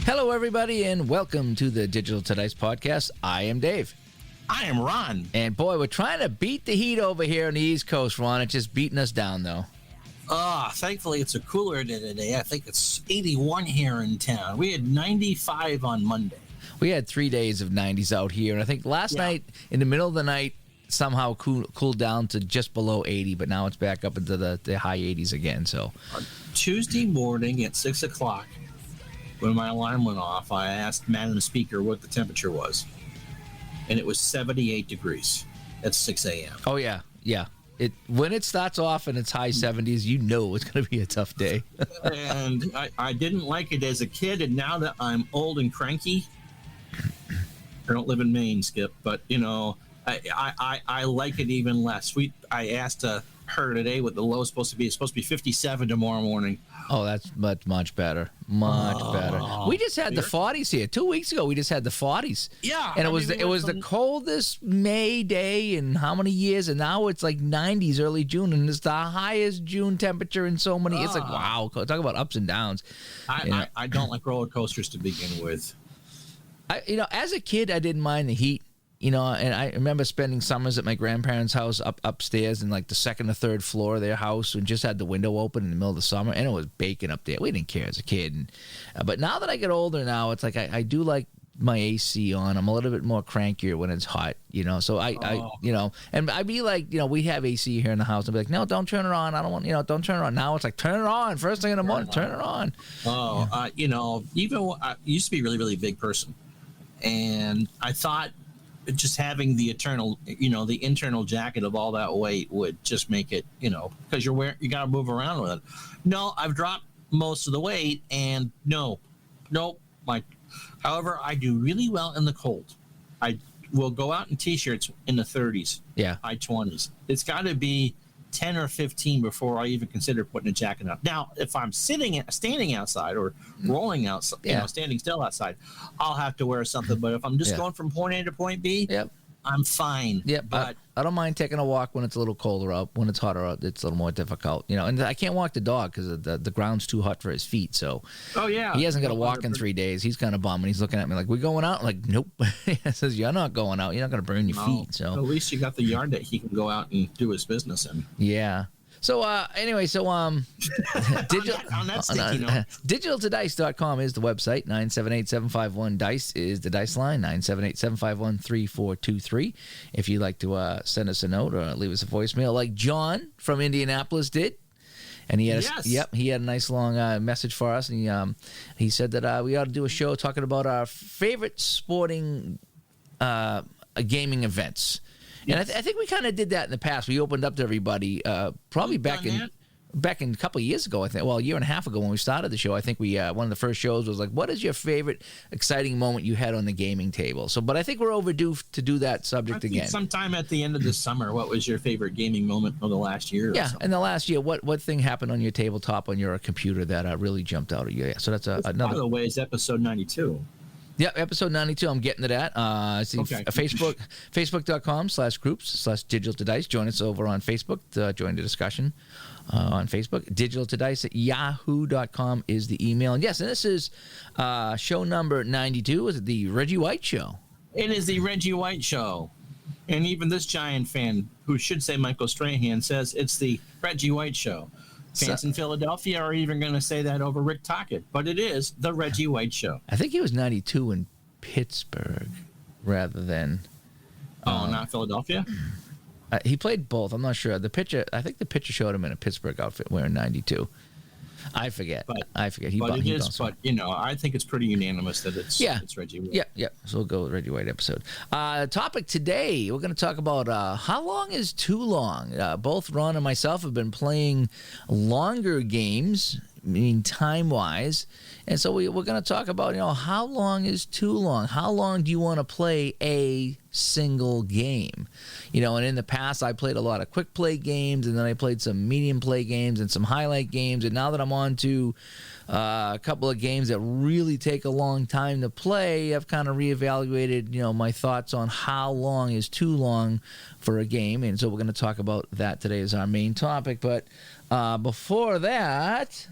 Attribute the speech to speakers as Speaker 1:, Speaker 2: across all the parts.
Speaker 1: Hello, everybody, and welcome to the Digital to Dice podcast. I am Dave.
Speaker 2: I am Ron.
Speaker 1: And boy, we're trying to beat the heat over here on the East Coast, Ron. It's just beating us down, though.
Speaker 2: Thankfully, it's a cooler day today. I think it's 81 here in town. We had 95 on Monday.
Speaker 1: We had 3 days of 90s out here, and I think last night, in the middle of the night, somehow cooled down to just below 80, but now it's back up into the high 80s again. So
Speaker 2: On Tuesday morning at 6 o'clock, when my alarm went off, I asked Madam Speaker what the temperature was, and it was 78 degrees at 6 a.m.
Speaker 1: Oh, yeah. When it starts off in its high 70s, you know it's going to be a tough day.
Speaker 2: And I didn't like it as a kid, and now that I'm old and cranky, I don't live in Maine, Skip, but, you know, I like it even less. I asked her today what the low is supposed to be. It's supposed to be 57 tomorrow morning.
Speaker 1: Oh, that's much better. Much better. We just had the 40s here. 2 weeks ago, we just had the 40s.
Speaker 2: Yeah.
Speaker 1: And it was the coldest May day in how many years? And now it's like 90s early June, and it's the highest June temperature in so many. It's like, wow. Talk about ups and downs.
Speaker 2: I don't like roller coasters to begin with.
Speaker 1: As a kid, I didn't mind the heat. And I remember spending summers at my grandparents' house upstairs in like the second or third floor of their house, and just had the window open in the middle of the summer, and it was baking up there. We didn't care as a kid. But now that I get older now, it's like I do like my AC on. I'm a little bit more crankier when it's hot, So and I'd be like, we have AC here in the house. I'd be like, no, don't turn it on. I don't want, don't turn it on. Now it's like, turn it on. First thing in the morning, turn it on.
Speaker 2: Even I used to be a really, really big person, and I thought just having the internal jacket of all that weight would just make it, because you got to move around with it. No, I've dropped most of the weight, and nope. However, I do really well in the cold. I will go out in t-shirts in the 30s, high 20s. It's got to be 10 or 15 before I even consider putting a jacket on. Now, if I'm standing outside or rolling outside, standing still outside, I'll have to wear something. But if I'm just going from point A to point B, I'm fine.
Speaker 1: Yeah,
Speaker 2: but
Speaker 1: I don't mind taking a walk when it's a little colder out. When it's hotter out, it's a little more difficult. And I can't walk the dog because the ground's too hot for his feet. So he hasn't got to walk in 3 days. He's kind of bummed, and he's looking at me like, "We going out?" I'm like, nope. He says, "You're not going out. You're not going to burn your feet." So
Speaker 2: at least you got the yard that he can go out and do his business in.
Speaker 1: Yeah. So digital
Speaker 2: on that sticky note.
Speaker 1: digitaltodice.com is the website. 978-751-DICE is the dice line. 978-751-3423. If you'd like to send us a note or leave us a voicemail, like John from Indianapolis did. And he had he had a nice long message for us, and he said that we ought to do a show talking about our favorite sporting gaming events. And I think we kind of did that in the past. We opened up to everybody probably back in a couple of years ago, I think. Well, a year and a half ago when we started the show, I think we one of the first shows was like, what is your favorite exciting moment you had on the gaming table? But I think we're overdue to do that subject again.
Speaker 2: Sometime at the end of the summer, what was your favorite gaming moment of the last year?
Speaker 1: Yeah, in the last year, what thing happened on your tabletop on your computer that really jumped out at you? Yeah, so that's another.
Speaker 2: By the way, it's episode 92.
Speaker 1: Yeah, episode 92. I'm getting to that. Facebook.com/groups/Digital to Dice. Join us over on Facebook. Join the discussion on Facebook. Digital to Dice at yahoo.com is the email. And yes, and this is show number 92. Is it the Reggie White Show?
Speaker 2: It is the Reggie White Show. And even this Giant fan, who should say Michael Strahan, says it's the Reggie White Show. Fans in Philadelphia are even going to say that over Rick Tocchet, but it is the Reggie White Show.
Speaker 1: I think he was 92 in Pittsburgh rather than...
Speaker 2: not Philadelphia?
Speaker 1: He played both. I'm not sure. I think the pitcher showed him in a Pittsburgh outfit wearing 92. I forget. I think it's pretty unanimous that it's Reggie White. Yeah. So we'll go with Reggie White episode. Topic today, we're going to talk about how long is too long. Both Ron and myself have been playing longer games, meaning time-wise. And so we're going to talk about, how long is too long? How long do you want to play a single game? And in the past, I played a lot of quick play games, and then I played some medium play games and some highlight games. And now that I'm on to a couple of games that really take a long time to play, I've kind of reevaluated, my thoughts on how long is too long for a game. And so we're going to talk about that today as our main topic. But before that...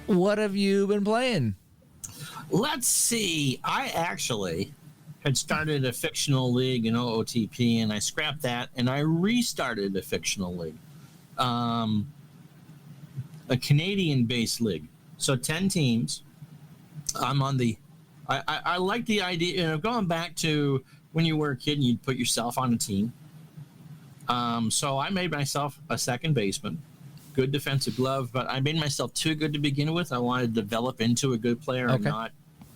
Speaker 1: What have you been playing?
Speaker 2: Let's see. I actually had started a fictional league in OOTP, and I scrapped that, and I restarted a fictional league, a Canadian-based league. So 10 teams. I'm on the. I like the idea. Going back to when you were a kid and you'd put yourself on a team. So I made myself a second baseman, good defensive glove, but I made myself too good to begin with. I wanted to develop into a good player and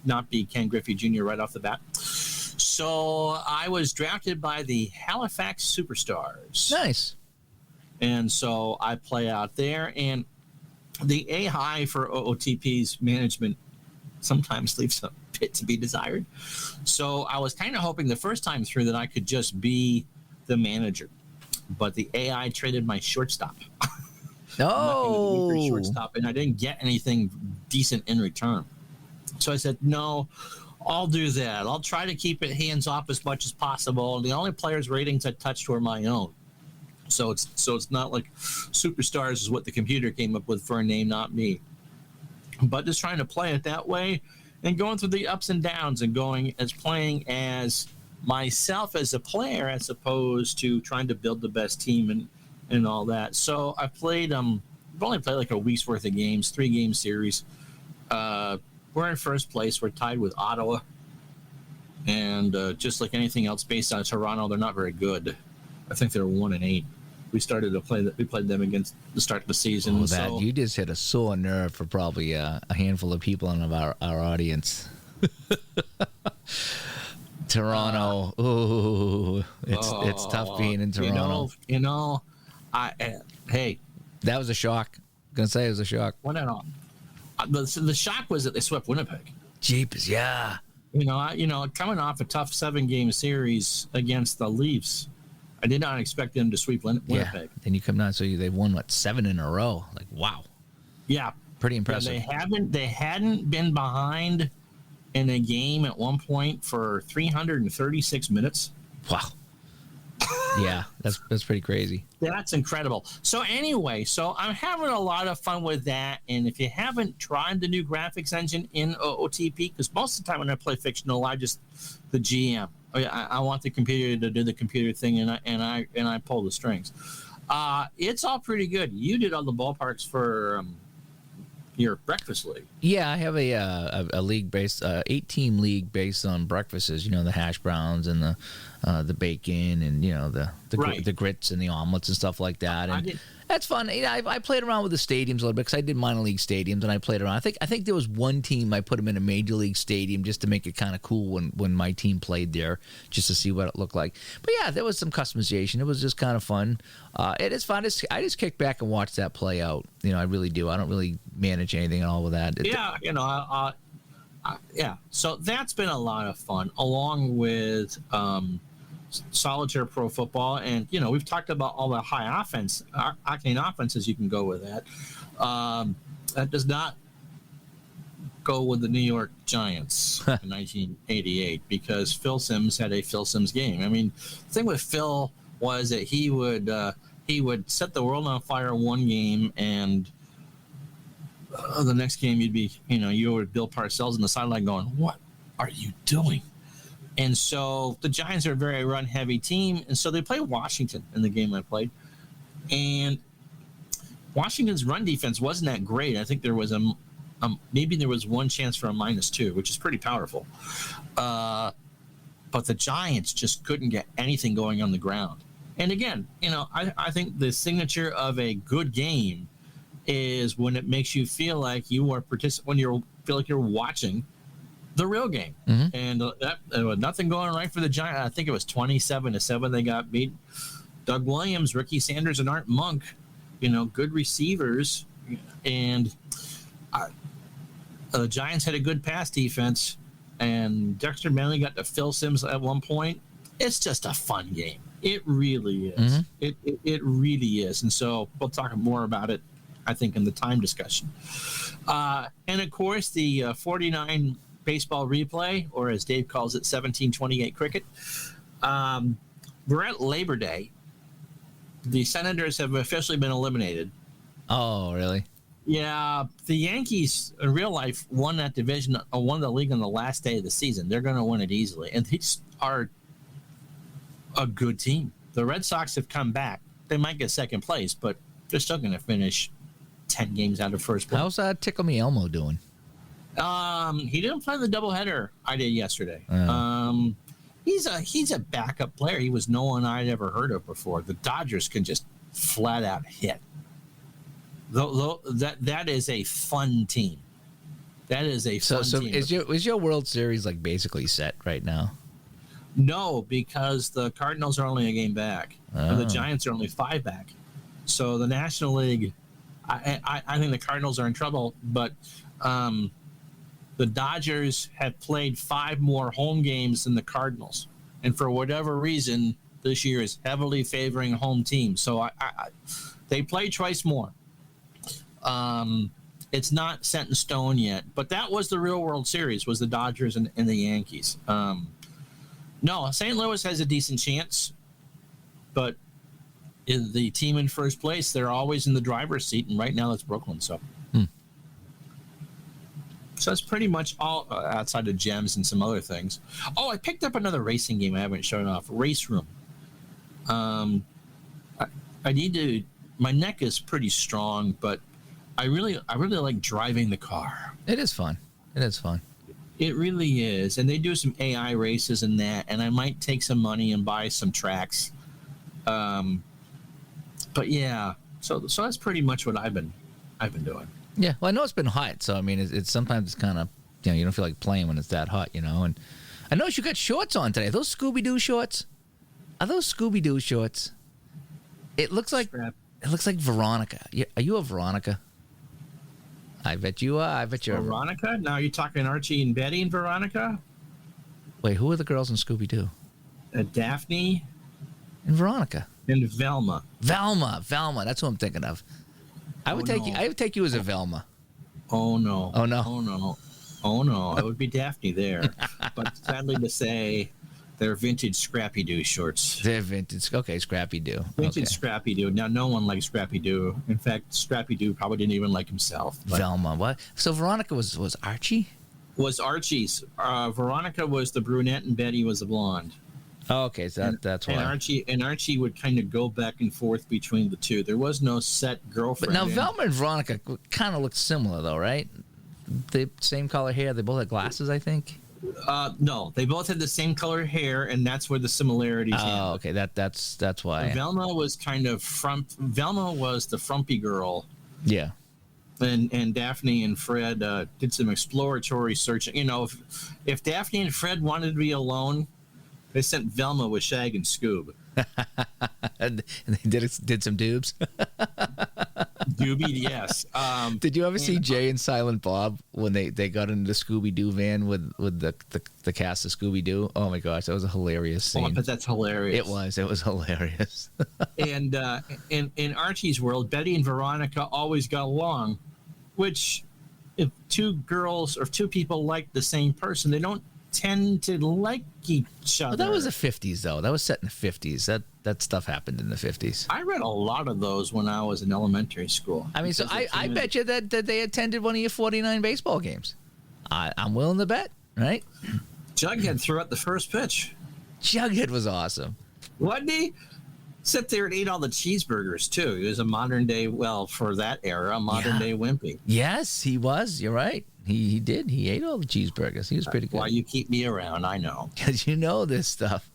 Speaker 2: not be Ken Griffey Jr. right off the bat. So I was drafted by the Halifax Superstars.
Speaker 1: Nice.
Speaker 2: And so I play out there, and the AI for OOTP's management sometimes leaves a bit to be desired. So I was kind of hoping the first time through that I could just be the manager. But the AI traded my shortstop.
Speaker 1: Oh.
Speaker 2: Shortstop, and I didn't get anything decent in return. So I said, no, I'll do that. I'll try to keep it hands off as much as possible. The only players' ratings I touched were my own. So it's not like Superstars is what the computer came up with for a name, not me. But just trying to play it that way and going through the ups and downs and playing as myself as a player as opposed to trying to build the best team and all that. So I played, I've only played like a week's worth of games, 3-game series. We're in first place. We're tied with Ottawa. And just like anything else based on Toronto, they're not very good. I think they're 1-8. We started to play that. We played them against the start of the season.
Speaker 1: You just hit a sore nerve for probably a handful of people in our audience. Toronto. It's tough being in Toronto.
Speaker 2: Hey.
Speaker 1: That was a shock. Gonna say it was a shock.
Speaker 2: Well, no. The shock was that they swept Winnipeg.
Speaker 1: Jeepers, yeah.
Speaker 2: Coming off a tough 7-game series against the Leafs, I did not expect them to sweep Winnipeg.
Speaker 1: Yeah. Then you come down, so they've won 7 in a row. Like, wow.
Speaker 2: Yeah.
Speaker 1: Pretty impressive.
Speaker 2: Yeah, they hadn't been behind in a game at one point for 336 minutes.
Speaker 1: Wow. Yeah, that's pretty crazy.
Speaker 2: That's incredible. So anyway, I'm having a lot of fun with that. And if you haven't tried the new graphics engine in OOTP, because most of the time when I play fictional, I just the GM. I want the computer to do the computer thing, and I pull the strings. It's all pretty good. You did all the ballparks for your breakfast league.
Speaker 1: Yeah, I have a league based 8-team league based on breakfasts. The hash browns and the bacon and the grits and the omelets and stuff like that. And that's fun. I played around with the stadiums a little bit because I did minor league stadiums and I played around. I think there was one team I put them in a major league stadium just to make it kind of cool when my team played there, just to see what it looked like. But yeah, there was some customization. It was just kind of fun. It is fun. I just kick back and watch that play out. I really do. I don't really manage anything at all with that.
Speaker 2: Yeah. So that's been a lot of fun, along with solitaire pro football, and we've talked about all the high offense, octane offenses you can go with that. That does not go with the New York Giants in 1988 because Phil Simms had a Phil Simms game. I mean, the thing with Phil was that he would set the world on fire one game, and the next game you were Bill Parcells on the sideline going, "What are you doing?" And so the Giants are a very run-heavy team, and so they played Washington in the game I played. And Washington's run defense wasn't that great. I think there was maybe there was one chance for a -2, which is pretty powerful. But the Giants just couldn't get anything going on the ground. And again, I think the signature of a good game is when it makes you feel like you are when you feel like you're watching the real game. Mm-hmm. And there was nothing going right for the Giants. I think it was 27-7 they got beat. Doug Williams, Ricky Sanders, and Art Monk, good receivers. And the Giants had a good pass defense, and Dexter Manley got to Phil Simms at one point. It's just a fun game. It really is. Mm-hmm. It really is. And so we'll talk more about it, I think, in the time discussion. And, of course, the 49 baseball replay, or as Dave calls it, 1728 cricket. We're at Labor Day. The Senators have officially been eliminated.
Speaker 1: Oh, really?
Speaker 2: Yeah, the Yankees in real life won that division, won the league on the last day of the season. They're going to win it easily, and these are a good team. The Red Sox have come back. They might get second place, but they're still going to finish 10 games out of first place.
Speaker 1: How's Tickle Me Elmo doing?
Speaker 2: He didn't play the doubleheader I did yesterday. He's a backup player. He was no one I'd ever heard of before. The Dodgers can just flat out hit. That is a fun team. That is a fun team.
Speaker 1: So is your World Series like basically set right now?
Speaker 2: No, because the Cardinals are only a game back, and the Giants are only 5 back. So the National League, I think the Cardinals are in trouble, but the Dodgers have played 5 more home games than the Cardinals, and for whatever reason, this year is heavily favoring home teams. So they play twice more. It's not set in stone yet, but that was the real World Series, was the Dodgers and the Yankees. No, St. Louis has a decent chance, but the team in first place, they're always in the driver's seat, and right now it's Brooklyn. So that's pretty much all outside of gems and some other things. Oh, I picked up another racing game I haven't shown off, Race Room. I need to. My neck is pretty strong, but I really like driving the car.
Speaker 1: It is fun.
Speaker 2: It really is. And they do some AI races and that, and I might take some money and buy some tracks. But yeah, so that's pretty much what I've been doing.
Speaker 1: Yeah, well, I know it's been hot, so I mean, it's sometimes kind of, you don't feel like playing when it's that hot, And I noticed you got shorts on today. Are those Scooby-Doo shorts? It looks like Veronica. Are you a Veronica? I bet you are. I bet you're
Speaker 2: Veronica. Now you're talking Archie and Betty and Veronica.
Speaker 1: Wait, who are the girls in Scooby-Doo?
Speaker 2: Daphne
Speaker 1: and Veronica
Speaker 2: and Velma.
Speaker 1: Velma. That's who I'm thinking of. I would take you as a Velma.
Speaker 2: Oh no. It would be Daphne there. But sadly to say, they're vintage Scrappy-Doo shorts.
Speaker 1: They're vintage. Okay, Scrappy-Doo.
Speaker 2: Vintage Scrappy-Doo. Now, no one likes Scrappy-Doo. In fact, Scrappy-Doo probably didn't even like himself.
Speaker 1: Velma, what? So Veronica was Archie?
Speaker 2: Was Archie's. Veronica was the brunette and Betty was the blonde.
Speaker 1: Oh, okay, so that's why.
Speaker 2: And Archie would kind of go back and forth between the two. There was no set girlfriend.
Speaker 1: But now Velma and Veronica kind of look similar, though, right? The same color hair. They both had glasses, I think.
Speaker 2: No, they both had the same color hair, and that's where the similarities.
Speaker 1: Oh, okay, that's why.
Speaker 2: Velma was kind of Velma was the frumpy girl.
Speaker 1: Yeah.
Speaker 2: And Daphne and Fred did some exploratory searching. If Daphne and Fred wanted to be alone, they sent Velma with Shag and Scoob.
Speaker 1: And they did some doobs.
Speaker 2: Doobie, yes.
Speaker 1: Did you ever see Jay and Silent Bob when they got into the Scooby-Doo van with the cast of Scooby-Doo? Oh my gosh, that was a hilarious scene.
Speaker 2: Oh, but that's hilarious.
Speaker 1: It was hilarious.
Speaker 2: And in Archie's world, Betty and Veronica always got along, which if two girls or two people like the same person, they don't tend to like each other.
Speaker 1: Well, that was the 50s, though. That was set in the 50s. That stuff happened in the 50s.
Speaker 2: I read a lot of those when I was in elementary school.
Speaker 1: I mean, so I bet you that they attended one of your 49 baseball games. I'm willing to bet, right?
Speaker 2: Jughead threw out the first pitch.
Speaker 1: Jughead was awesome.
Speaker 2: Wasn't he? Sat there and ate all the cheeseburgers, too. He was a modern day, for that era, modern day Wimpy.
Speaker 1: Yes, he was. You're right. He did. He ate all the cheeseburgers. He was pretty good.
Speaker 2: Why you keep me around, I know.
Speaker 1: Because you know this stuff.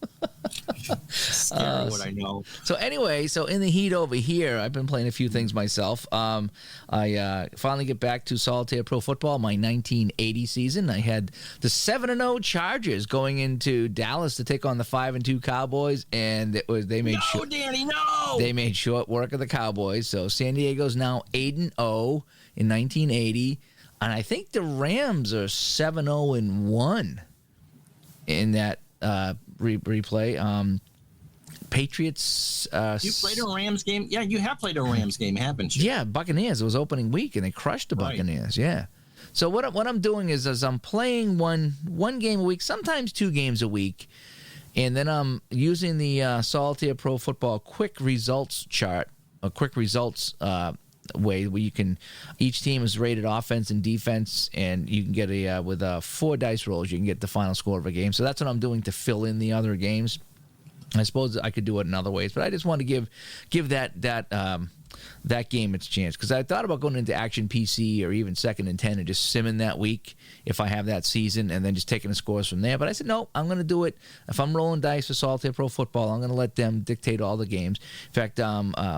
Speaker 2: Scary what I know.
Speaker 1: So anyway, in the heat over here, I've been playing a few things myself. I finally get back to Solitaire Pro Football, my 1980 season. I had the 7-0 Chargers going into Dallas to take on the 5-2 Cowboys, and they made They made short work of the Cowboys. So San Diego's now 8-0 in 1980. And I think the Rams are 7-0-1 in that replay. Patriots.
Speaker 2: You played a Rams game? Yeah, you have played a Rams game, haven't you?
Speaker 1: Yeah, Buccaneers. It was opening week, and they crushed the Buccaneers. Yeah. So what I'm doing is I'm playing one game a week, sometimes 2 games a week, and then I'm using the Solitaire Pro Football quick results chart, a quick results way where you can, each team is rated offense and defense, and you can get with 4 dice rolls, you can get the final score of a game. So that's what I'm doing to fill in the other games. I suppose I could do it in other ways, but I just want to give that game its chance, because I thought about going into Action PC or even Second and 10 and just simming that week if I have that season, and then just taking the scores from there. But I said, no, I'm going to do it. If I'm rolling dice for Solitaire Pro Football, I'm going to let them dictate all the games. In fact,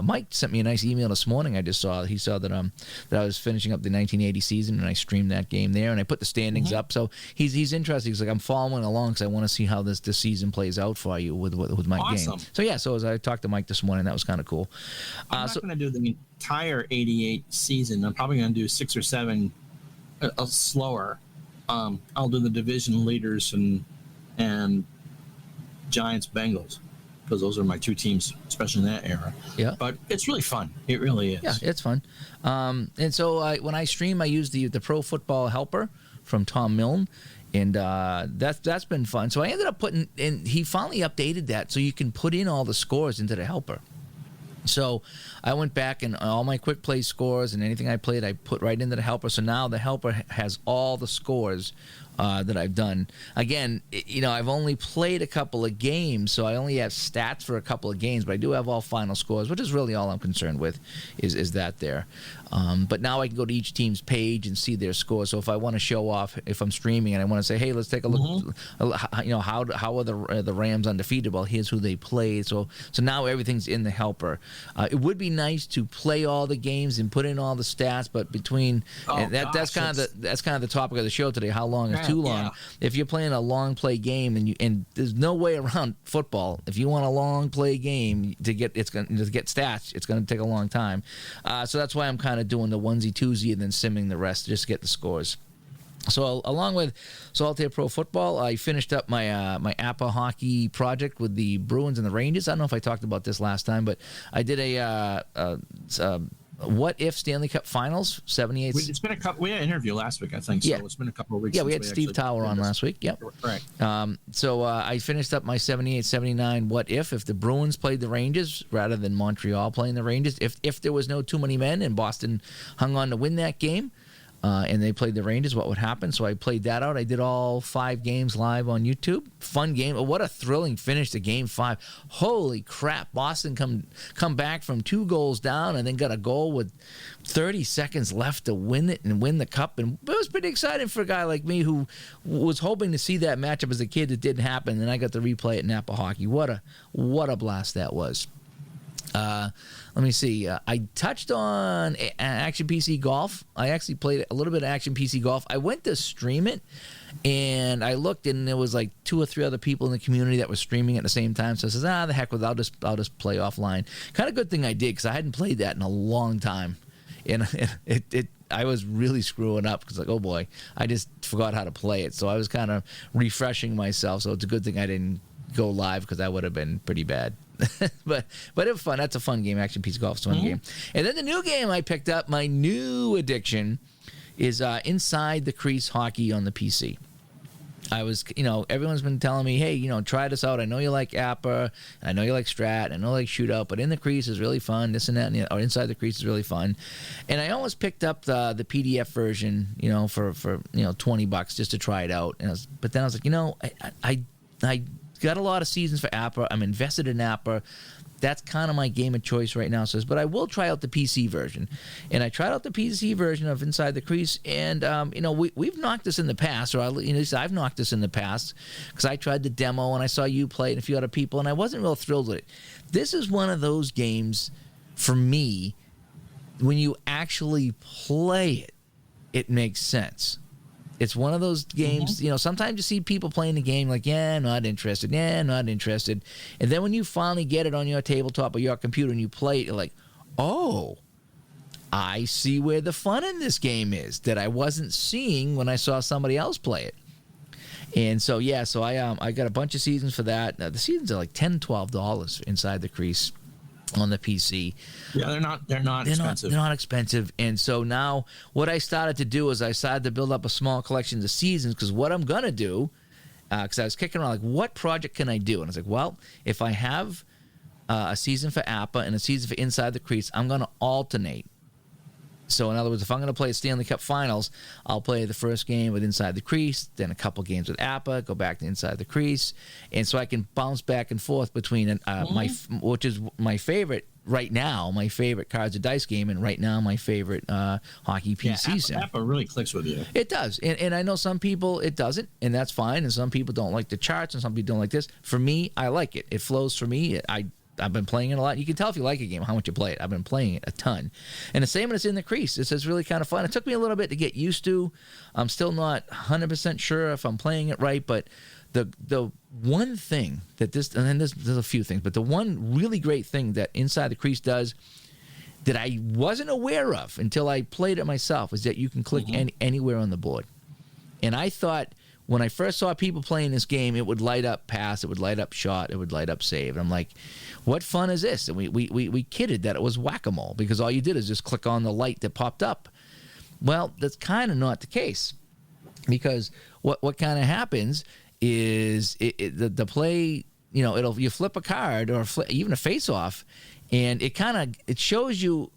Speaker 1: Mike sent me a nice email this morning. I just saw, he saw that I was finishing up the 1980 season, and I streamed that game there, and I put the standings up. So he's interested. He's like, I'm following along because I want to see how this season plays out for you with my game. So yeah, so as I talked to Mike this morning, that was kind of cool.
Speaker 2: I'm not going to do the entire 88 season. I'm probably going to do 6 or 7 slower. I'll do the division leaders and Giants Bengals, because those are my 2 teams, especially in that era.
Speaker 1: Yeah.
Speaker 2: But it's really fun. It really is.
Speaker 1: Yeah, it's fun. And so when I stream, I use the Pro Football Helper from Tom Milne. And that's been fun. So I ended up putting in, he finally updated that so you can put in all the scores into the helper. So I went back, and all my quick play scores and anything I played, I put right into the helper. So now the helper has all the scores that I've done. Again, I've only played a couple of games, so I only have stats for a couple of games, but I do have all final scores, which is really all I'm concerned with is that there. But now I can go to each team's page and see their scores. So if I want to show off, if I'm streaming and I want to say, hey, let's take a look, how are the Rams undefeated? Well, here's who they played. So now everything's in the helper. It would be nice to play all the games and put in all the stats, but that's kind of the topic of the show today. How long is too long? Yeah. If you're playing a long play game and there's no way around football, if you want a long play game to get stats, it's going to take a long time. So that's why I'm kind of doing the onesie twosie and then simming the rest to just get the scores. So along with Solitaire Pro Football, I finished up my APA hockey project with the Bruins and the Rangers. I don't know if I talked about this last time, but I did a what if Stanley Cup Finals 78.
Speaker 2: It's been we had an interview last week, I think. So it's been a couple of weeks.
Speaker 1: Yeah, we had Steve Tower on last week. Yep.
Speaker 2: Right.
Speaker 1: So I finished up my 78-79 what if the Bruins played the Rangers rather than Montreal playing the Rangers. If there was no too many men and Boston hung on to win that game, and they played the Rangers, what would happen? So I played that out. I did all 5 games live on YouTube. Fun game. What a thrilling finish to Game 5. Holy crap. Boston come back from 2 goals down and then got a goal with 30 seconds left to win it and win the cup. And it was pretty exciting for a guy like me who was hoping to see that matchup as a kid. It didn't happen, and I got to replay it in Napa Hockey. What a blast that was. Let me see. I touched on Action PC Golf. I actually played a little bit of Action PC Golf. I went to stream it, and I looked, and there was like 2 or 3 other people in the community that were streaming at the same time. So I says, the heck with it. I'll just play offline. Kind of good thing I did, because I hadn't played that in a long time, and I was really screwing up because, like, oh boy, I just forgot how to play it. So I was kind of refreshing myself. So it's a good thing I didn't go live, because that would have been pretty bad. but it was fun. That's a fun game. Action Piece Golf is a fun game. And then the new game I picked up, my new addiction, is Inside the Crease Hockey on the PC. I was, everyone's been telling me, hey, try this out. I know you like APA. I know you like Strat. I know you like Shootout. But In the Crease is really fun. This and that. Or Inside the Crease is really fun. And I almost picked up the PDF version, for $20 just to try it out. But then I was like, I got a lot of seasons for APA. I'm invested in APA. That's kind of my game of choice right now. But I will try out the PC version. And I tried out the PC version of Inside the Crease. And, we've knocked this in the past. Or, I've knocked this in the past. Because I tried the demo, and I saw you play it and a few other people. And I wasn't real thrilled with it. This is one of those games, for me, when you actually play it, it makes sense. It's one of those games, sometimes you see people playing the game like, not interested. Not interested. And then when you finally get it on your tabletop or your computer and you play it, you're like, oh, I see where the fun in this game is that I wasn't seeing when I saw somebody else play it. And so, I got a bunch of seasons for that. The seasons are like $10, $12 Inside the Crease on the PC.
Speaker 2: Yeah, they're not expensive.
Speaker 1: They're not expensive. And so now what I started to do is I started to build up a small collection of seasons, because what I'm going to do, because I was kicking around like, what project can I do? And I was like, well, if I have a season for APA and a season for Inside the Crease, I'm going to alternate So in other words, if I'm going to play a Stanley Cup Finals, I'll play the first game with inside the crease, then a couple games with APA, go back to inside the crease, and so I can bounce back and forth between which is my favorite right now, my favorite Cards or Dice game, and right now my favorite hockey PC sim.
Speaker 2: APA really clicks with you.
Speaker 1: It does, and I know some people it doesn't, and that's fine, and some people don't like the charts, and some people don't like this. For me, I like it. It flows for me. I've been playing it a lot. You can tell if you like a game how much you play it. I've been playing it a ton. And the same when it's in the crease. It's really kind of fun. It took me a little bit to get used to. I'm still not 100% sure if I'm playing it right, but the one thing that this, and then there's a few things, but the one really great thing that Inside the Crease does that I wasn't aware of until I played it myself is that you can click anywhere on the board. And I thought, when I first saw people playing this game, it would light up pass, it would light up shot, it would light up save. And I'm like, what fun is this? And we kidded that it was whack-a-mole because all you did is just click on the light that popped up. Well, that's kind of not the case, because what kind of happens is the play, you flip a card or even a face-off, and it shows you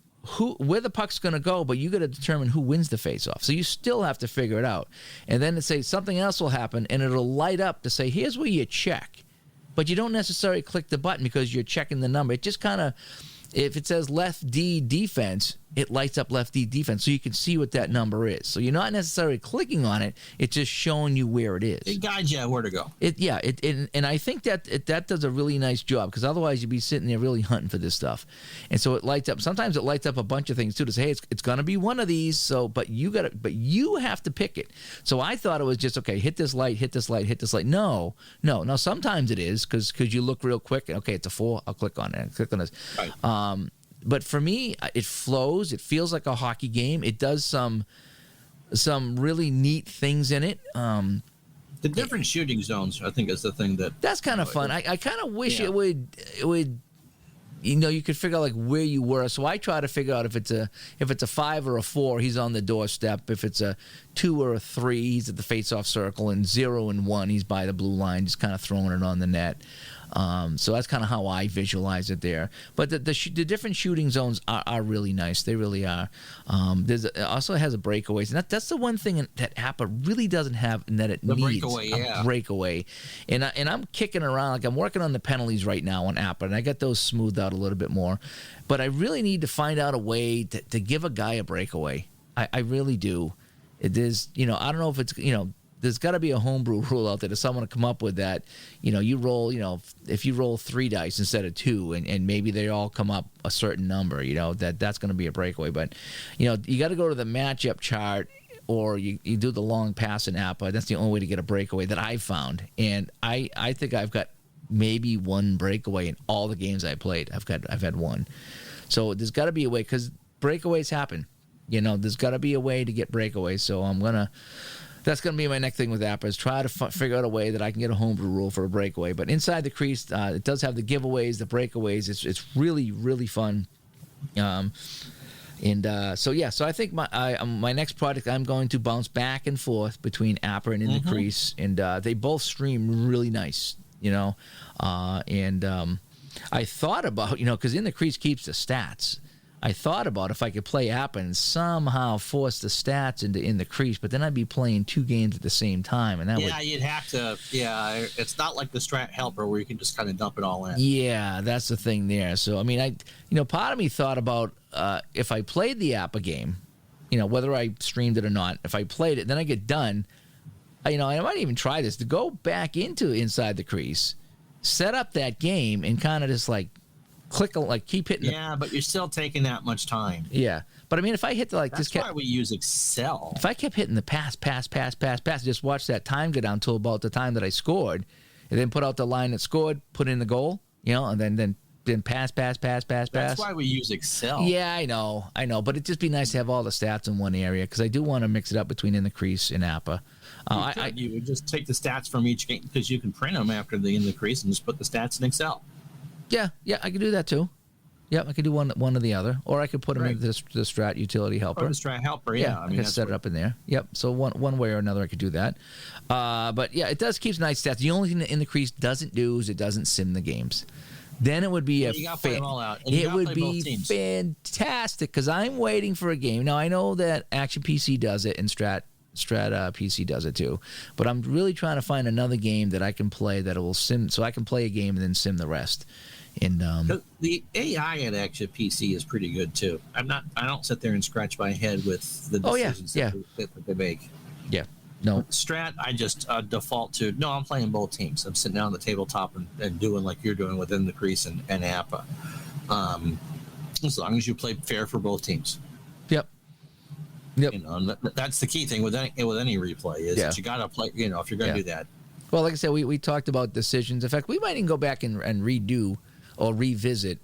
Speaker 1: where the puck's going to go, but you got to determine who wins the face-off. So you still have to figure it out. And then it say something else will happen, and it'll light up to say, here's where you check. But you don't necessarily click the button because you're checking the number. It just kind of, if it says left D defense, it lights up left D defense so you can see what that number is. So you're not necessarily clicking on it. It's just showing you where it is.
Speaker 2: It guides you where to go.
Speaker 1: And I think that does a really nice job, because otherwise you'd be sitting there really hunting for this stuff. And so it lights up. Sometimes it lights up a bunch of things too to say, hey, it's going to be one of these. So, but you have to pick it. So I thought it was just, okay, hit this light, hit this light, hit this light. No. Sometimes it is because you look real quick. Okay, it's a 4. I'll click on it. Click on this. Right. But for me, it flows. It feels like a hockey game. It does some really neat things in it.
Speaker 2: The different shooting zones, I think, is the thing
Speaker 1: that's kind of fun. I kind of wish it would. You could figure out like where you were. So I try to figure out if it's a 5 or a 4, he's on the doorstep. If it's a 2 or a 3, he's at the face-off circle, and 0 and 1, he's by the blue line, just kind of throwing it on the net. So that's kind of how I visualize it there. But the different shooting zones are really nice. They really are. It also has a breakaways, and that's the one thing that APA really doesn't have, and that it needs a breakaway. And I'm kicking around, like I'm working on the penalties right now on APA, and I got those smoothed out a little bit more. But I really need to find out a way to give a guy a breakaway. I really do. It is, I don't know if it's, there's got to be a homebrew rule out there to someone to come up with that. You roll, if you roll 3 dice instead of 2, and maybe they all come up a certain number, that's going to be a breakaway. But, you got to go to the matchup chart, or you do the long pass in APA. That's the only way to get a breakaway that I've found. And I think I've got maybe 1 breakaway in all the games I played. I've had 1. So there's got to be a way, because breakaways happen. There's got to be a way to get breakaways. So that's going to be my next thing with APA, is try to figure out a way that I can get a homebrew rule for a breakaway. But Inside the Crease, it does have the giveaways, the breakaways. It's really, really fun. So I think my next project, I'm going to bounce back and forth between APA and In the Crease, and they both stream really nice, I thought about, because In the Crease keeps the stats. I thought about if I could play APA and somehow force the stats into In the Crease, but then I'd be playing 2 games at the same time, and
Speaker 2: you'd have to. Yeah, it's not like the Strat Helper where you can just kind of dump it all in.
Speaker 1: Yeah, that's the thing there. So I mean, part of me thought about if I played the APA game, whether I streamed it or not. If I played it, then I get done. I might even try this to go back into Inside the Crease, set up that game, and kind of just keep hitting.
Speaker 2: Yeah, but you're still taking that much time.
Speaker 1: Yeah, but I mean, if I hit
Speaker 2: that's why we use Excel.
Speaker 1: If I kept hitting the pass, just watch that time go down till about the time that I scored, and then put out the line that scored, put in the goal, and then pass.
Speaker 2: That's why we use Excel.
Speaker 1: Yeah, I know, but it'd just be nice to have all the stats in one area, because I do want to mix it up between In the Crease and APA.
Speaker 2: You would just take the stats from each game, because you can print them after the In the Crease and just put the stats in Excel.
Speaker 1: Yeah, I could do that too. Yep, I could do one or the other, or I could put them in the Strat Utility Helper.
Speaker 2: Or the Strat Helper, yeah.
Speaker 1: I could set it up in there. Yep. So one way or another, I could do that. But yeah, it does keep nice stats. The only thing that In the Crease doesn't do is it doesn't sim the games. then it would be
Speaker 2: it would
Speaker 1: be fantastic because I'm waiting for a game. Now I know that Action PC does it and Strat PC does it too, but I'm really trying to find another game that I can play that will sim, so I can play a game and then sim the rest. And
Speaker 2: the AI at Action PC is pretty good too. I don't sit there and scratch my head with the decisions that they make.
Speaker 1: Yeah. No.
Speaker 2: Strat, I just default to, no, I'm playing both teams. I'm sitting down on the tabletop and doing like you're doing within the crease and APA. As long as you play fair for both teams.
Speaker 1: Yep.
Speaker 2: You know, that's the key thing with any replay is that you got to play, you know, if you're going to do that.
Speaker 1: Well, like I said, we talked about decisions. In fact, we might even go back and redo or revisit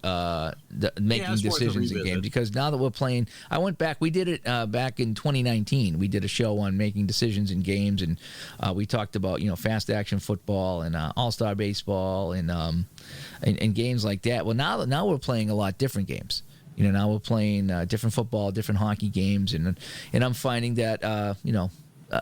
Speaker 1: making decisions in games, because now that we're playing, I went back. We did it back in 2019. We did a show on making decisions in games, and we talked about fast action football and all-star baseball and games like that. Well, now we're playing a lot different games. Now we're playing different football, different hockey games, and I'm finding that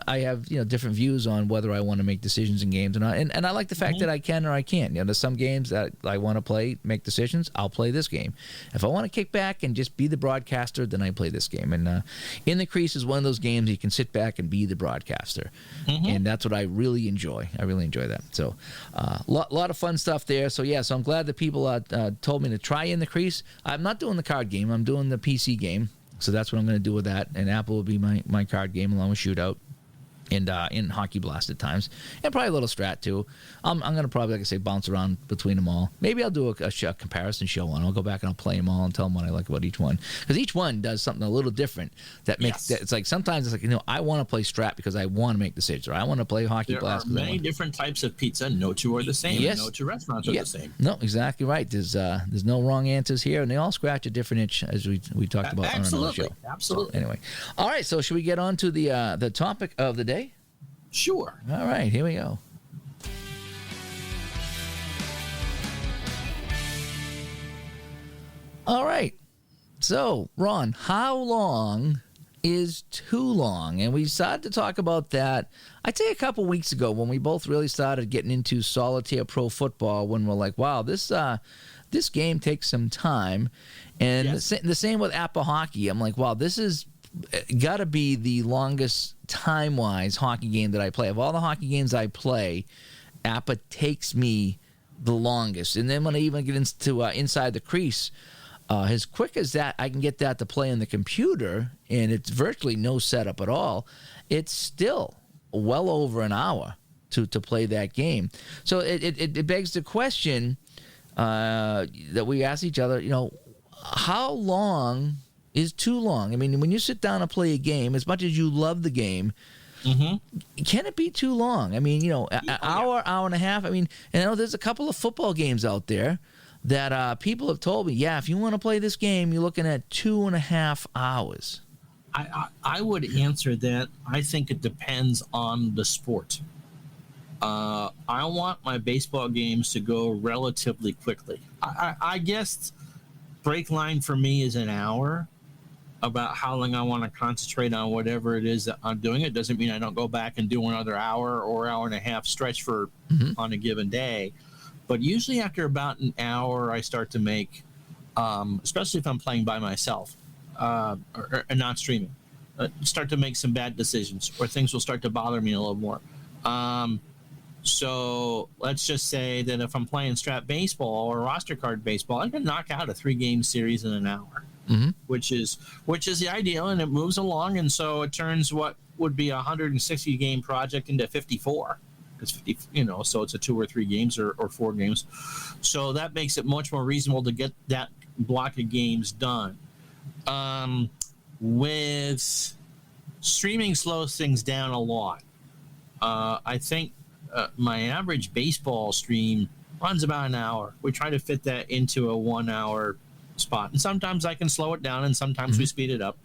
Speaker 1: I have different views on whether I want to make decisions in games, and I like the fact that I can or I can't. There's some games that I want to play, make decisions. I'll play this game. If I want to kick back and just be the broadcaster, then I play this game. And In the Crease is one of those games you can sit back and be the broadcaster, and that's what I really enjoy. I really enjoy that. So, lot of fun stuff there. So so I'm glad that people told me to try In the Crease. I'm not doing the card game. I'm doing the PC game. So that's what I'm going to do with that. And Apple will be my card game along with Shootout. And in Hockey Blast at times, and probably a little Strat too. I'm going to probably, like I say, bounce around between them all. Maybe I'll do a comparison show on. I'll go back and I'll play them all and tell them what I like about each one, because each one does something a little different that makes that. It's like sometimes it's like I want to play Strat because I want to make decisions, or I want to play Hockey Blast.
Speaker 2: There are many different types of pizza. No two are the same. Yes. No two restaurants are the same.
Speaker 1: No, exactly right. There's no wrong answers here, and they all scratch a different itch, as we talked about on another show.
Speaker 2: Absolutely.
Speaker 1: So, anyway, all right. So should we get on to the topic of the day?
Speaker 2: Sure.
Speaker 1: All right, here we go. All right. So, Ron, how long is too long? And we started to talk about that, I'd say a couple weeks ago, when we both really started getting into solitaire pro football, when we're like, wow, this game takes some time. And the same with APA hockey. I'm like, wow, this is got to be the longest time-wise hockey game that I play. Of all the hockey games I play, APA takes me the longest. And then when I even get into Inside the Crease, as quick as that, I can get that to play on the computer, and it's virtually no setup at all. It's still well over an hour to play that game. So it begs the question that we ask each other, how long is too long? I mean, when you sit down and play a game, as much as you love the game, can it be too long? I mean, an hour and a half. I mean, and I know there's a couple of football games out there that people have told me, if you want to play this game, you're looking at 2.5 hours.
Speaker 2: I would answer that. I think it depends on the sport. I want my baseball games to go relatively quickly. I guess break line for me is an hour. About how long I want to concentrate on whatever it is that I'm doing. It doesn't mean I don't go back and do another hour or hour and a half stretch for on a given day. But usually after about an hour, I start to make, especially if I'm playing by myself or not streaming, start to make some bad decisions, or things will start to bother me a little more. So let's just say that if I'm playing Strat Baseball or roster card baseball, I can knock out a 3-game series in an hour. Which is the ideal, and it moves along, and so it turns what would be a 160 game project into 54. It's 50, so it's a 2 or 3 games or 4 games. So that makes it much more reasonable to get that block of games done. With streaming slows things down a lot. I think my average baseball stream runs about an hour. We try to fit that into a 1 hour spot, and sometimes I can slow it down, and sometimes we speed it up.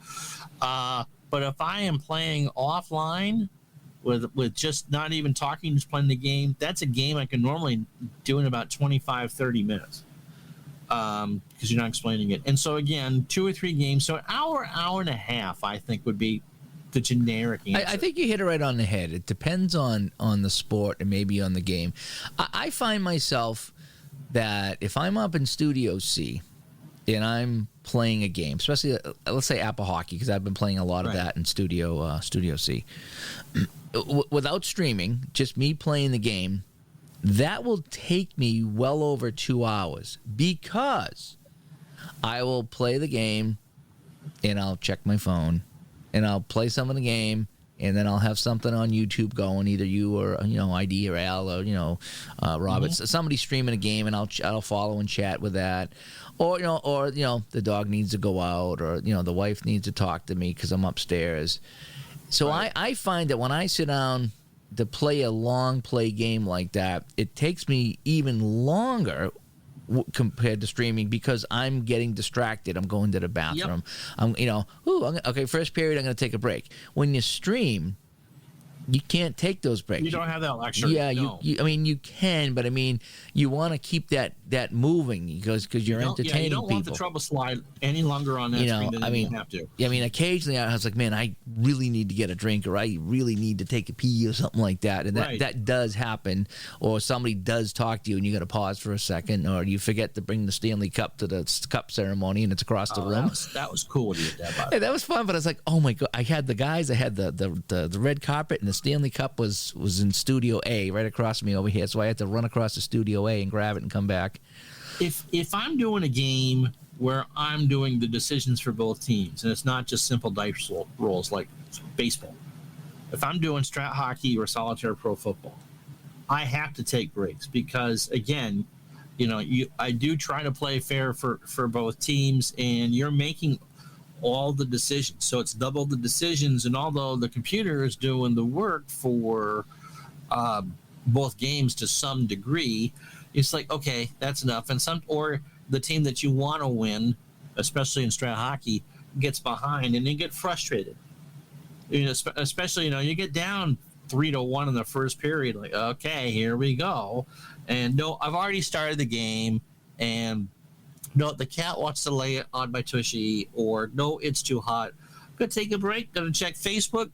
Speaker 2: But if I am playing offline with just not even talking, just playing the game, that's a game I can normally do in about 25-30 minutes, because you're not explaining it. And so again, 2 or 3 games, so an hour and a half I think would be the generic answer.
Speaker 1: I think you hit it right on the head. It depends on the sport and maybe on the game. I find myself that if I'm up in Studio C and I'm playing a game, especially let's say Apple Hockey, because I've been playing a lot of that in Studio C, without streaming, just me playing the game, that will take me well over 2 hours, because I will play the game and I'll check my phone and I'll play some of the game, and then I'll have something on YouTube going, either you or ID or Al or Robert, somebody streaming a game, and I'll follow and chat with that, or the dog needs to go out, or the wife needs to talk to me because I'm upstairs. So I find that when I sit down to play a long play game like that, it takes me even longer compared to streaming, because I'm getting distracted. I'm going to the bathroom. Yep. Okay, first period, I'm going to take a break. When you stream, you can't take those breaks.
Speaker 2: You don't have that luxury.
Speaker 1: Yeah, no. You can, but you want to keep that moving, because you're entertaining people. You don't want the
Speaker 2: trouble slide any longer on that screen than you have to.
Speaker 1: Yeah, occasionally I was like, man, I really need to get a drink, or I really need to take a pee or something like that, and that does happen. Or somebody does talk to you and you got to pause for a second, or you forget to bring the Stanley Cup to the cup ceremony and it's across the room.
Speaker 2: That was cool when you did that.
Speaker 1: Hey, that was fun, but I was like, oh my god, I had the guys, I had the red carpet, and the Stanley Cup was in Studio A right across from me over here, so I had to run across to Studio A and grab it and come back.
Speaker 2: If I'm doing a game where I'm doing the decisions for both teams, and it's not just simple dice rolls like baseball, if I'm doing strat hockey or solitaire pro football, I have to take breaks, because again, I do try to play fair for both teams, and you're making all the decisions, so it's double the decisions. And although the computer is doing the work for both games to some degree, it's like, okay, that's enough. And or the team that you want to win, especially in strat hockey, gets behind and you get frustrated. Especially, you get down 3-1 in the first period. Like, okay, here we go. And no, I've already started the game, and no, the cat wants to lay it on my tushy, or no, it's too hot. I'm gonna take a break. Gonna check Facebook,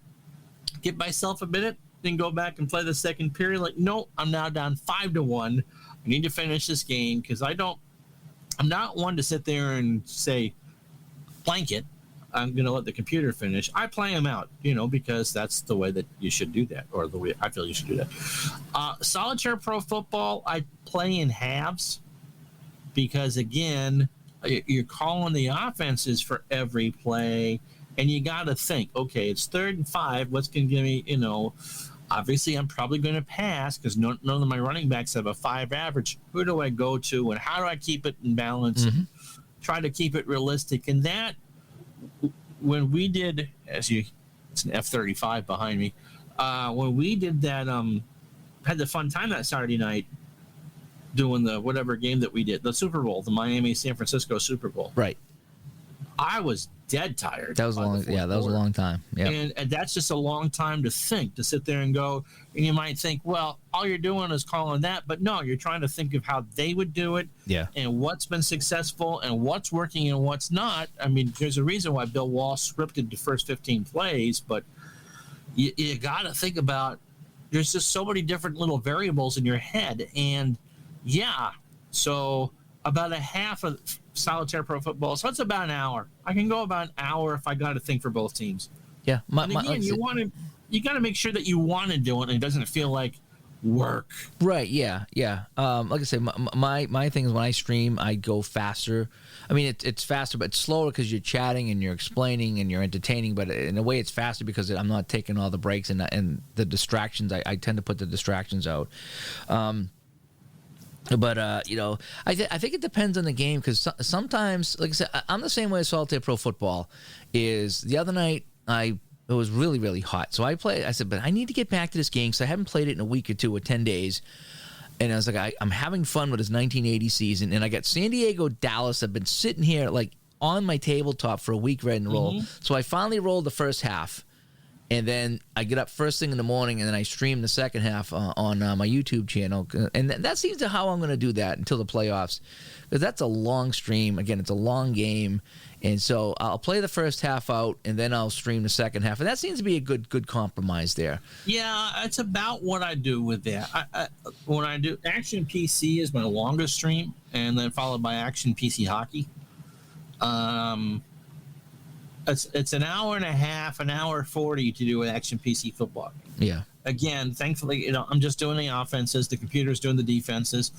Speaker 2: give myself a minute, then go back and play the second period. Like, no, I'm now down 5-1. I need to finish this game, because I'm not one to sit there and say, blank it. I'm going to let the computer finish. I play them out, because that's the way that you should do that, or the way I feel you should do that. Solitaire pro football, I play in halves, because again, you're calling the offenses for every play, and you got to think, okay, it's 3rd and 5. What's going to give me, obviously, I'm probably going to pass, because none of my running backs have a 5 average. Who do I go to, and how do I keep it in balance and try to keep it realistic? And that, when we did, it's an F-35 behind me, when we did that, had the fun time that Saturday night doing the whatever game that we did, the Super Bowl, the Miami-San Francisco Super Bowl.
Speaker 1: Right.
Speaker 2: I was dead tired.
Speaker 1: That was a long. Yeah, that was a long time. Yeah,
Speaker 2: and that's just a long time to think, to sit there and go. And you might think, well, all you're doing is calling that, but no, you're trying to think of how they would do it.
Speaker 1: Yeah.
Speaker 2: And what's been successful and what's working and what's not. I mean, there's a reason why Bill Walsh scripted the first 15 plays, but you got to think about. There's just so many different little variables in your head, and so about a half of solitaire pro football, so it's about an hour. I can go about an hour if I got to think for both teams.
Speaker 1: Yeah,
Speaker 2: you got to make sure that you want to do it and it doesn't feel like work.
Speaker 1: Right. Yeah. Like I said, my thing is, when I stream, I go faster. I mean, it's faster, but it's slower because you're chatting and you're explaining and you're entertaining. But in a way, it's faster because I'm not taking all the breaks and the distractions. I tend to put the distractions out. But I think it depends on the game, because sometimes, like I said, I'm the same way as solitaire pro football. Is the other night it was really, really hot, so I said, but I need to get back to this game because I haven't played it in a week or 2 or 10 days. And I was like, I'm having fun with this 1980 season, and I got San Diego, Dallas. I've been sitting here like on my tabletop for a week ready to roll. So I finally rolled the first half, And then I get up first thing in the morning, and then I stream the second half on my YouTube channel. And that seems to how I'm going to do that until the playoffs, because that's a long stream. Again, it's a long game. And so I'll play the first half out, and then I'll stream the second half. And that seems to be a good compromise there.
Speaker 2: Yeah, it's about what I do with that. When I do Action PC is my longest stream, and then followed by Action PC Hockey. It's an hour and a half, an hour 40 to do an Action PC football.
Speaker 1: Yeah.
Speaker 2: Again, thankfully, I'm just doing the offenses. The computer's doing the defenses,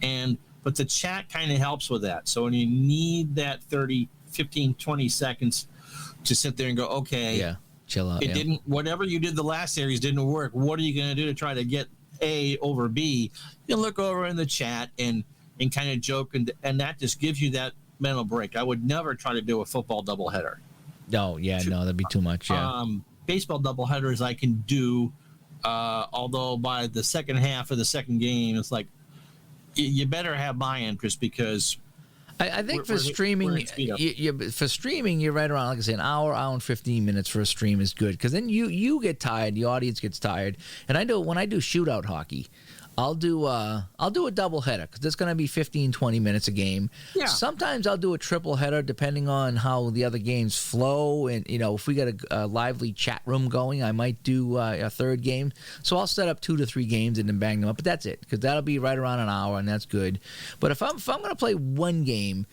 Speaker 2: but the chat kind of helps with that. So when you need that 30, 15, 20 seconds to sit there and go, okay,
Speaker 1: yeah, chill out.
Speaker 2: Whatever you did the last series didn't work. What are you going to do to try to get A over B? You look over in the chat and kind of joke, and that just gives you that mental break. I would never try to do a football doubleheader.
Speaker 1: No, that'd be too much. Yeah.
Speaker 2: Baseball doubleheaders I can do, although by the second half of the second game, it's like you better have my interest, because
Speaker 1: I think for streaming, you're right around, like I say, an hour and 15 minutes for a stream is good, because then you get tired, the audience gets tired, and I know when I do shootout hockey, I'll do a double header, because it's going to be 15, 20 minutes a game.
Speaker 2: Yeah.
Speaker 1: Sometimes I'll do a triple header depending on how the other games flow. And, if we got a lively chat room going, I might do a third game. So I'll set up 2 to 3 games and then bang them up. But that's it, because that'll be right around an hour, and that's good. But if I'm going to play one game,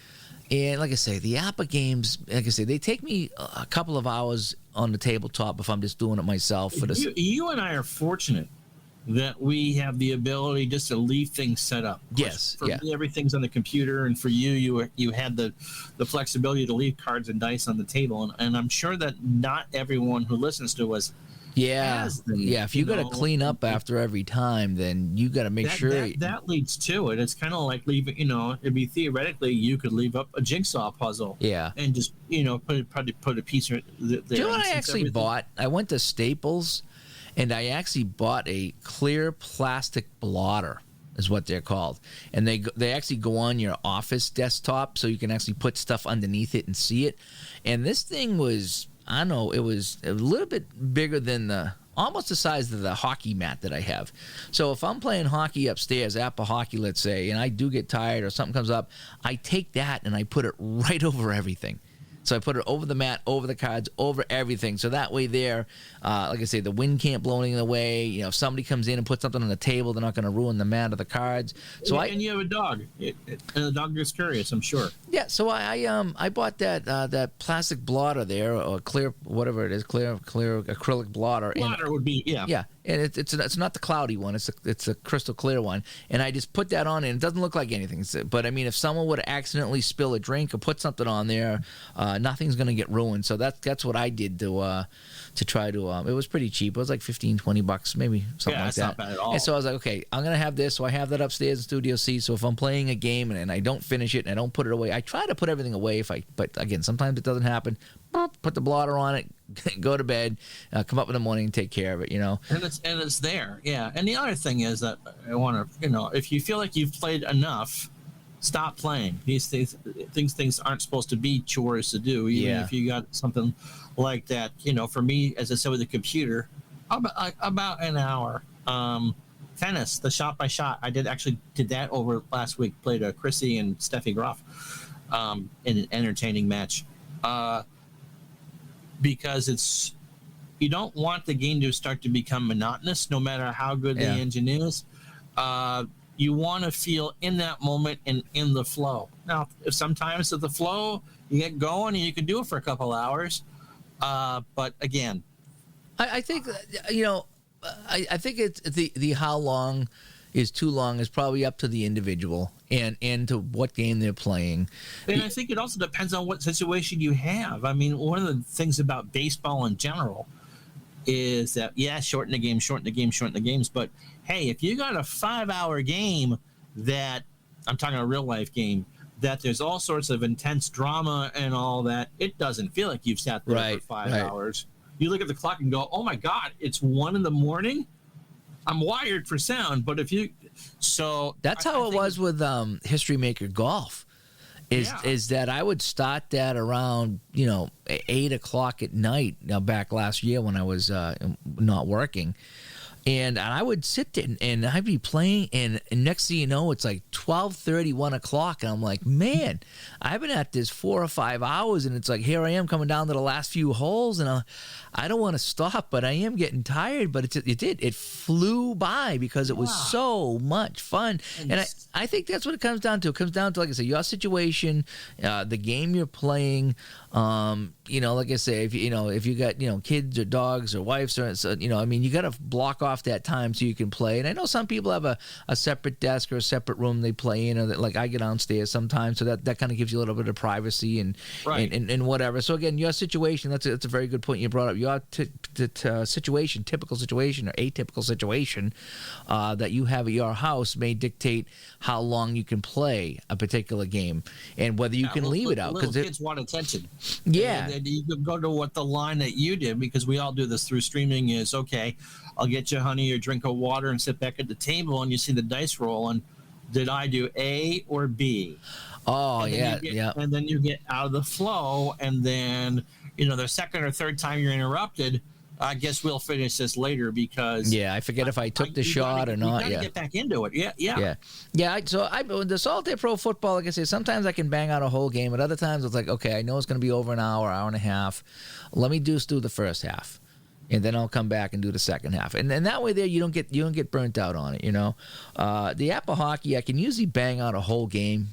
Speaker 1: and like I say, the APA games, like I say, they take me a couple of hours on the tabletop if I'm just doing it myself.
Speaker 2: You and I are fortunate that we have the ability just to leave things set up.
Speaker 1: Yes.
Speaker 2: For me, everything's on the computer, and for you had the flexibility to leave cards and dice on the table. And I'm sure that not everyone who listens to us has them.
Speaker 1: Yeah, if you got to clean up after every time, then you got to make sure.
Speaker 2: That leads to it. It's kind of like leaving, it'd be theoretically, you could leave up a jigsaw puzzle.
Speaker 1: Yeah.
Speaker 2: And just, put a piece there.
Speaker 1: Do you know what I actually bought? I went to Staples, and I actually bought a clear plastic blotter, is what they're called. And they actually go on your office desktop, so you can actually put stuff underneath it and see it. And this thing was, I don't know, it was a little bit bigger than almost the size of the hockey mat that I have. So if I'm playing hockey upstairs, APA hockey, let's say, and I do get tired or something comes up, I take that and I put it right over everything. So I put it over the mat, over the cards, over everything. So that way there, like I say, the wind can't blow anything away. If somebody comes in and puts something on the table, they're not going to ruin the mat or the cards. So
Speaker 2: and you have a dog, and the dog gets curious, I'm sure. Yeah.
Speaker 1: So I bought that plastic blotter there, or clear, whatever it is, clear acrylic blotter.
Speaker 2: Blotter would be, yeah.
Speaker 1: Yeah. And it's not the cloudy one. It's a crystal clear one. And I just put that on, and it doesn't look like anything. But I mean, if someone would accidentally spill a drink or put something on there, nothing's going to get ruined. So that's what I did to try to. It was pretty cheap. It was like $15-$20, maybe something like that.
Speaker 2: Yeah, not bad at all.
Speaker 1: And so I was like, okay, I'm going to have this. So I have that upstairs in Studio C. So if I'm playing a game and I don't finish it and I don't put it away, I try to put everything away. But again, sometimes it doesn't happen. Put the blotter on it, go to bed, come up in the morning and take care of it, And
Speaker 2: it's there, yeah. And the other thing is that I want to, if you feel like you've played enough, stop playing. These things aren't supposed to be chores to do. Even if you got something like that, for me, as I said with the computer, about an hour. Tennis, the shot by shot, I did that over last week. Played Chrissy and Steffi Groff in an entertaining match. Because you don't want the game to start to become monotonous, no matter how good the engine is. You want to feel in that moment and in the flow. Now, if sometimes at the flow, you get going and you can do it for a couple hours. But again,
Speaker 1: I think I think it's the how long is too long is probably up to the individual and to what game they're playing.
Speaker 2: And I think it also depends on what situation you have. I mean, one of the things about baseball in general is that, shorten the games. But, hey, if you got a 5-hour game that, I'm talking a real-life game, that there's all sorts of intense drama and all that, it doesn't feel like you've sat there for 5 hours. You look at the clock and go, oh, my God, it's 1 a.m? I'm wired for sound, but that's how it was with History Maker Golf.
Speaker 1: is that I would start that around 8:00 at night. Now back last year when I was not working. And I would sit there and I'd be playing, and next thing you know, it's like 12:30, 1 o'clock, and I'm like, man, I've been at this 4 or 5 hours, and it's like here I am coming down to the last few holes, and I don't want to stop, but I am getting tired. But it flew by because it was so much fun, and I think that's what it comes down to. It comes down to, like I said, your situation, the game you're playing. Like I say, if you got kids or dogs or wives, or you got to block off that time so you can play. And I know some people have a separate desk or a separate room they play in, or like I get downstairs sometimes, so that kind of gives you a little bit of privacy and whatever. So again, your situation, that's a very good point you brought up. Your situation, typical situation or atypical situation that you have at your house may dictate how long you can play a particular game and whether you can leave it out.
Speaker 2: Because kids want attention.
Speaker 1: Yeah.
Speaker 2: And you can go to what the line that you did, because we all do this through streaming, is, okay, I'll get you, honey, your drink of water and sit back at the table, and you see the dice roll, and did I do A or B?
Speaker 1: Oh, yeah.
Speaker 2: And then you get out of the flow, and then, the second or third time you're interrupted, I guess we'll finish this later because
Speaker 1: I forget if I took the shot or not.
Speaker 2: You gotta get back into it. Yeah.
Speaker 1: So the Solitaire Pro Football, like I say, sometimes I can bang out a whole game, but other times it's like, okay, I know it's going to be over an hour and a half. Let me do the first half, and then I'll come back and do the second half, and that way there you don't get burnt out on it. The Apple Hockey, I can usually bang out a whole game,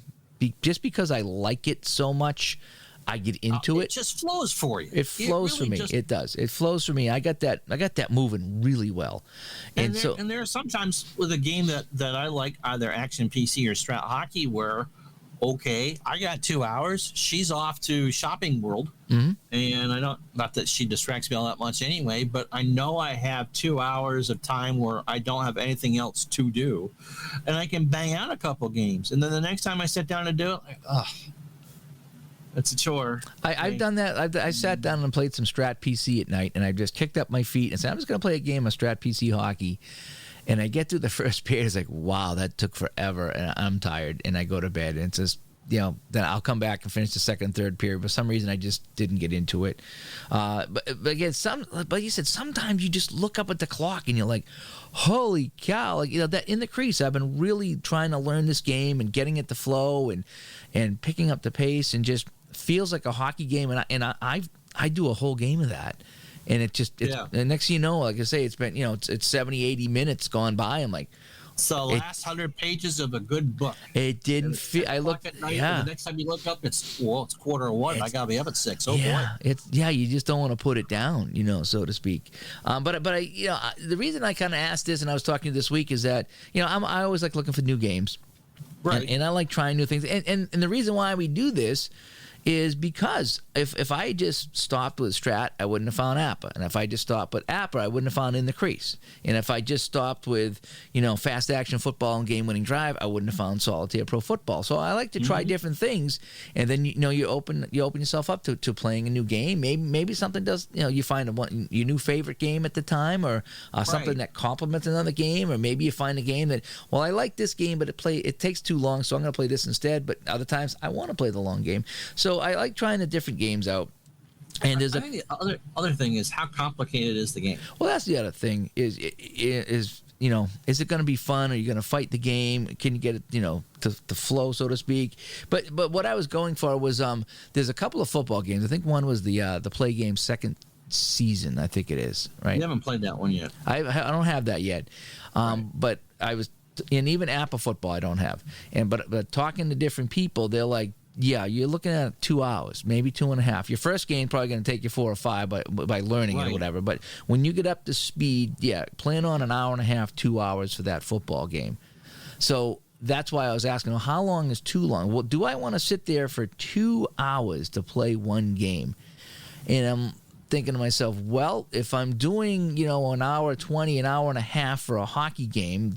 Speaker 1: just because I like it so much. I get into it.
Speaker 2: It just flows for you.
Speaker 1: It flows for me. It does. It flows for me. I got that moving really well. And
Speaker 2: there are sometimes with a game that I like, either Action PC or Strat Hockey, where, okay, I got 2 hours. She's off to Shopping World, and not that she distracts me all that much anyway, but I know I have 2 hours of time where I don't have anything else to do, and I can bang out a couple games. And then the next time I sit down to do it, it's a chore.
Speaker 1: I've done that. I sat down and played some Strat PC at night, and I just kicked up my feet and said, I'm just going to play a game of Strat PC hockey. And I get through the first period. It's like, wow, that took forever, and I'm tired, and I go to bed. And it's just, then I'll come back and finish the second and third period. For some reason, I just didn't get into it. But again, but you said sometimes you just look up at the clock and you're like, holy cow! Like that in the crease. I've been really trying to learn this game and getting it to flow and picking up the pace, and just feels like a hockey game. And I do a whole game of that. And and next thing you know, like I say, it's been, it's 70, 80 minutes gone by. I'm like,
Speaker 2: it's the last 100 pages of a good book.
Speaker 1: It didn't feel. I looked
Speaker 2: at night, the next time you look up, it's 1:15. I gotta be up at 6. Oh boy.
Speaker 1: You just don't want to put it down, so to speak. But the reason I kind of asked this, and I was talking this week, is that I always like looking for new games,
Speaker 2: right?
Speaker 1: And I like trying new things. And the reason why we do this is because if I just stopped with Strat, I wouldn't have found Appa. And if I just stopped with Appa, I wouldn't have found In the Crease. And if I just stopped with, fast action football and game-winning drive, I wouldn't have found Solitaire Pro Football. So I like to try different things, and then you open yourself up to playing a new game. Maybe something does, you find your new favorite game at the time, or something that complements another game, or maybe you find a game that, well, I like this game, but it takes too long, so I'm going to play this instead. But other times I want to play the long game. So I like trying the different games out. And I
Speaker 2: think the other thing is, how complicated is the game?
Speaker 1: Well, that's the other thing is is it going to be fun? Are you going to fight the game? Can you get it, to flow, so to speak? But what I was going for was there's a couple of football games. I think one was the Play Game second season. I think it is, right?
Speaker 2: You haven't played that one yet.
Speaker 1: I don't have that yet. But I was, and even Apple football I don't have. But talking to different people, they're like, yeah, you're looking at 2 hours, maybe 2.5. Your first game probably going to take you 4 or 5 by learning it or whatever. But when you get up to speed, plan on an hour and a half, 2 hours for that football game. So that's why I was asking, well, how long is too long? Well, do I want to sit there for 2 hours to play one game? And I'm thinking to myself, well, if I'm doing, an hour 20, an hour and a half for a hockey game,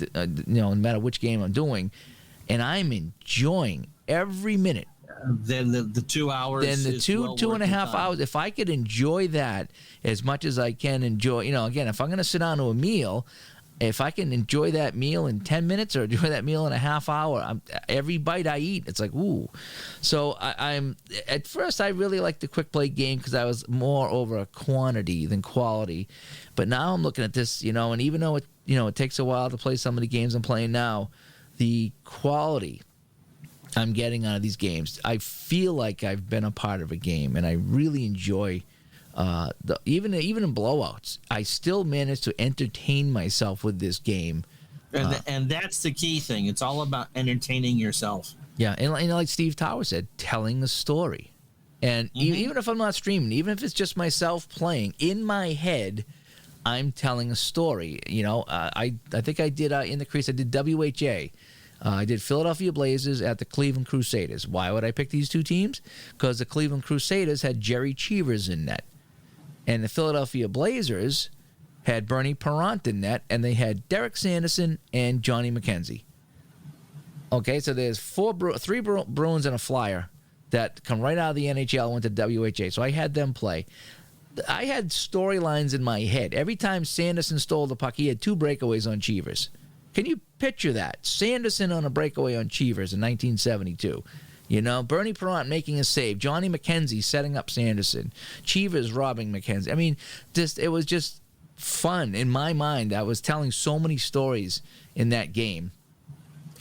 Speaker 1: no matter which game I'm doing, and I'm enjoying every minute,
Speaker 2: then the 2 hours.
Speaker 1: Then the two and a half hours. If I could enjoy that as much as I can enjoy, again, if I'm going to sit down to a meal, if I can enjoy that meal in 10 minutes or enjoy that meal in a half hour, every bite I eat, it's like, ooh. So I'm at first, I really liked the quick play game because I was more over a quantity than quality. But now I'm looking at this, and even though it takes a while to play some of the games I'm playing now, the quality I'm getting out of these games, I feel like I've been a part of a game, and I really enjoy even in blowouts, I still manage to entertain myself with this game.
Speaker 2: And that's the key thing. It's all about entertaining yourself.
Speaker 1: Yeah, and like Steve Tower said, telling a story. And even if I'm not streaming, even if it's just myself playing, in my head, I'm telling a story. I think I did in the crease, I did WHA. I did Philadelphia Blazers at the Cleveland Crusaders. Why would I pick these two teams? Because the Cleveland Crusaders had Jerry Cheevers in net. And the Philadelphia Blazers had Bernie Parent in net, and they had Derek Sanderson and Johnny McKenzie. Okay, so there's three Bruins and a Flyer that come right out of the NHL, went to WHA. So I had them play. I had storylines in my head. Every time Sanderson stole the puck, he had 2 breakaways on Cheevers. Can you picture that? Sanderson on a breakaway on Cheevers in 1972. Bernie Parent making a save. Johnny McKenzie setting up Sanderson. Cheevers robbing McKenzie. I mean, it was just fun. In my mind, I was telling so many stories in that game.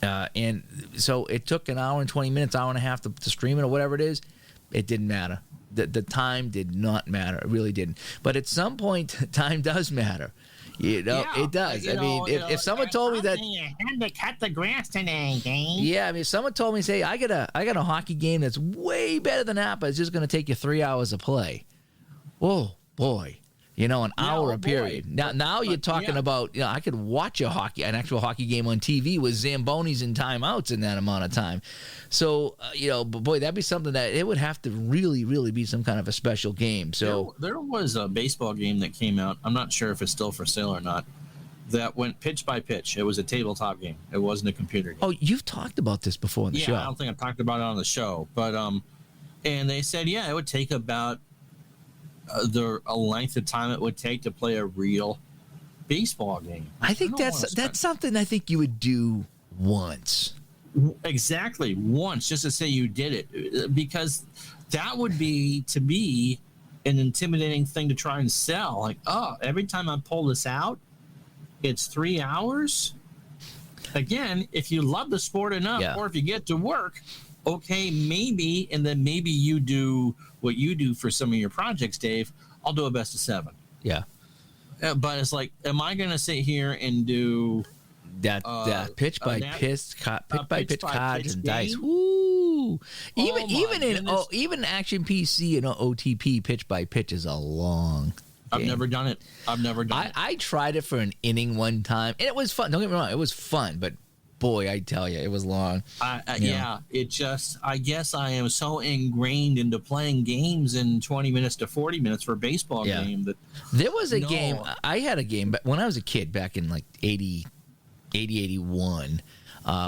Speaker 1: And so it took an hour and 20 minutes, hour and a half to stream it or whatever it is. It didn't matter. The time did not matter. It really didn't. But at some point, time does matter. It does. If someone told me that
Speaker 2: you had to cut the grass today, Dave.
Speaker 1: Yeah, if someone told me, say, I got a hockey game that's way better than that, but it's just going to take you 3 hours to play. Oh boy, an hour a period. Now you're talking about, I could watch an actual hockey game on TV with Zambonis and timeouts in that amount of time. So, but boy, that'd be something that it would have to really, really be some kind of a special game. So
Speaker 2: there was a baseball game that came out. I'm not sure if it's still for sale or not. That went pitch by pitch. It was a tabletop game. It wasn't a computer game.
Speaker 1: Oh, you've talked about this before on the show.
Speaker 2: I don't think I've talked about it on the show, but and they said, it would take about a length of time it would take to play a real baseball game.
Speaker 1: I think that's something I think you would do once.
Speaker 2: Exactly, once, just to say you did it, because that would be, to me, an intimidating thing to try and sell. Like, every time I pull this out, it's 3 hours. Again, if you love the sport enough, or if you get to work, okay, maybe, and then maybe you do what you do for some of your projects, Dave. I'll do a best of 7.
Speaker 1: Yeah.
Speaker 2: But it's like, am I going to sit here and do
Speaker 1: that pitch by pitch cards and dice? Woo! Even Action PC and OTP pitch by pitch is a long game.
Speaker 2: I've never done it.
Speaker 1: I tried it for an inning one time, and it was fun. Don't get me wrong, it was fun, but boy, I tell you, it was long.
Speaker 2: It just, I guess I am so ingrained into playing games in 20 minutes to 40 minutes for a baseball game that
Speaker 1: there was a game. I had a game, but when I was a kid back in like 80, 81,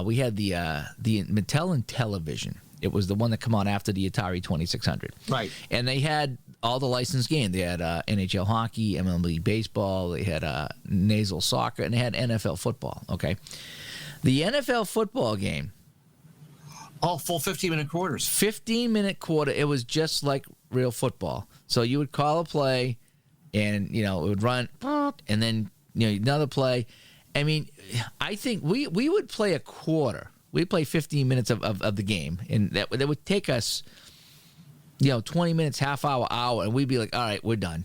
Speaker 1: we had the Mattel and Television. It was the one that came on after the Atari 2600.
Speaker 2: Right.
Speaker 1: And they had all the licensed games. They had NHL hockey, MLB baseball, they had nasal soccer, and they had NFL football. Okay. The NFL football game.
Speaker 2: Oh, full 15-minute quarters.
Speaker 1: 15-minute quarter. It was just like real football. So you would call a play, and, it would run, and then, another play. I mean, I think we would play a quarter. We'd play 15 minutes of the game, and that would take us, 20 minutes, half hour, and we'd be like, all right, we're done.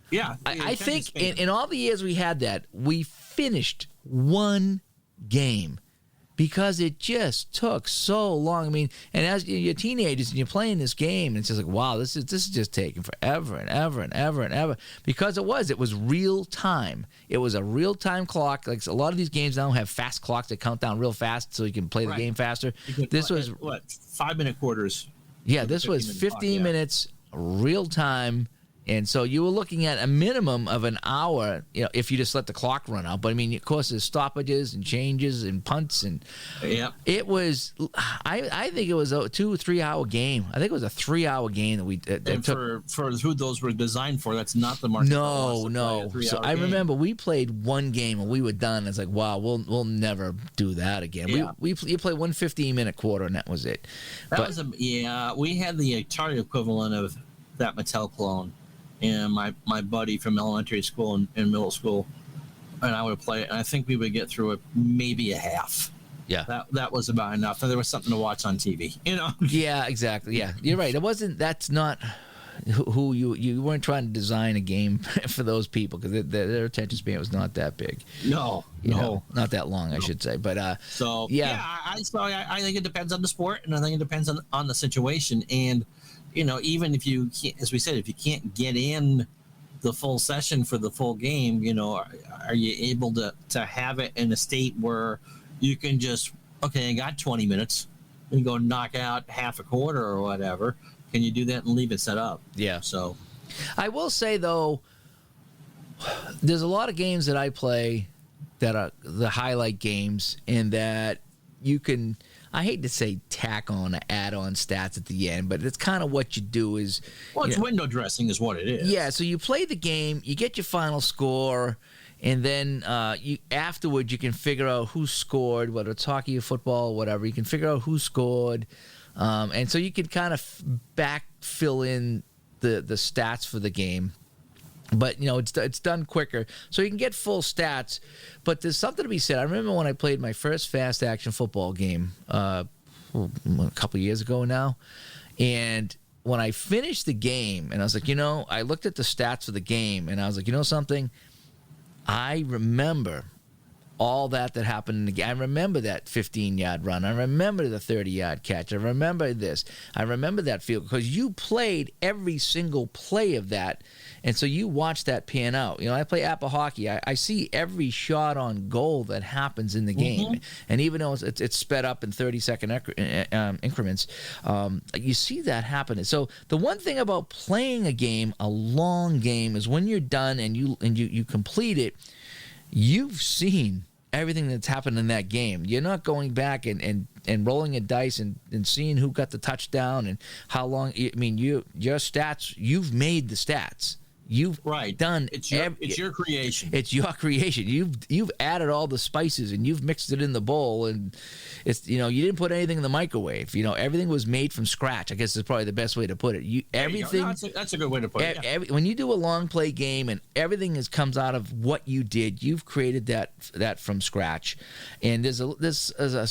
Speaker 2: Yeah.
Speaker 1: I think in all the years we had that, we finished one game because it just took so long. I mean, and as you're teenagers and you're playing this game, it's just like, wow, this is just taking forever and ever and ever and ever, because it was real time. It was a real time clock. Like a lot of these games now have fast clocks that count down real fast so you can play the game faster. This was
Speaker 2: what, 5-minute quarters.
Speaker 1: Yeah, this was 15 minutes, real time. And so you were looking at a minimum of an hour, if you just let the clock run out. But I mean, of course, there's stoppages and changes and punts, and it was. I think it was a 2 or 3 hour game. I think it was a 3 hour game that we
Speaker 2: took. For who those were designed for, that's not the market.
Speaker 1: No. So I remember we played one game and we were done. It's like, wow, we'll never do that again. Yeah. You played one 15-minute quarter and that was it.
Speaker 2: We had the Atari equivalent of that Mattel clone. And my buddy from elementary school and middle school, and I would play it, and I think we would get through it maybe a half.
Speaker 1: Yeah,
Speaker 2: that was about enough. And there was something to watch on TV,
Speaker 1: Yeah, exactly. Yeah, you're right. That's not who you weren't trying to design a game for those people, because their attention span was not that big.
Speaker 2: No,
Speaker 1: not that long, I should say. But I think it depends on the sport, and I think it depends on the situation. And even if you can't, as we said, if you can't get in the full session for the full game, are you able to have it in a state where you can just, okay, I got 20 minutes and go knock out half a quarter or whatever. Can you do that and leave it set up? Yeah.
Speaker 2: So
Speaker 1: I will say, though, there's a lot of games that I play that are the highlight games, and that you can, I hate to say tack on, add on stats at the end, but it's kind of what you do is...
Speaker 2: Well, it's window dressing is what it is.
Speaker 1: Yeah, so you play the game, you get your final score, and then afterwards you can figure out who scored, whether it's hockey or football or whatever. You can figure out who scored, and so you can kind of fill in the stats for the game. But, it's done quicker. So you can get full stats. But there's something to be said. I remember when I played my first fast action football game a couple of years ago now. And when I finished the game, and I was like, I looked at the stats for the game, and I was like, something? I remember all that happened in the game. I remember that 15-yard run. I remember the 30-yard catch. I remember this. I remember that field, because you played every single play of that. And so you watch that pan out. I play Apple hockey. I see every shot on goal that happens in the game. Mm-hmm. And even though it's sped up in 30-second increments, you see that happen. So the one thing about playing a game, a long game, is when you're done and you complete it, you've seen everything that's happened in that game. You're not going back and rolling a dice and seeing who got the touchdown and how long. I mean, your stats, you've made the stats. You've done.
Speaker 2: It's your creation.
Speaker 1: It's your creation. You've added all the spices and you've mixed it in the bowl, and it's you didn't put anything in the microwave. Everything was made from scratch. I guess is probably the best way to put it. Everything.
Speaker 2: No, that's a good way to put it. Yeah.
Speaker 1: When you do a long play game and everything comes out of what you did, you've created that from scratch, and there's a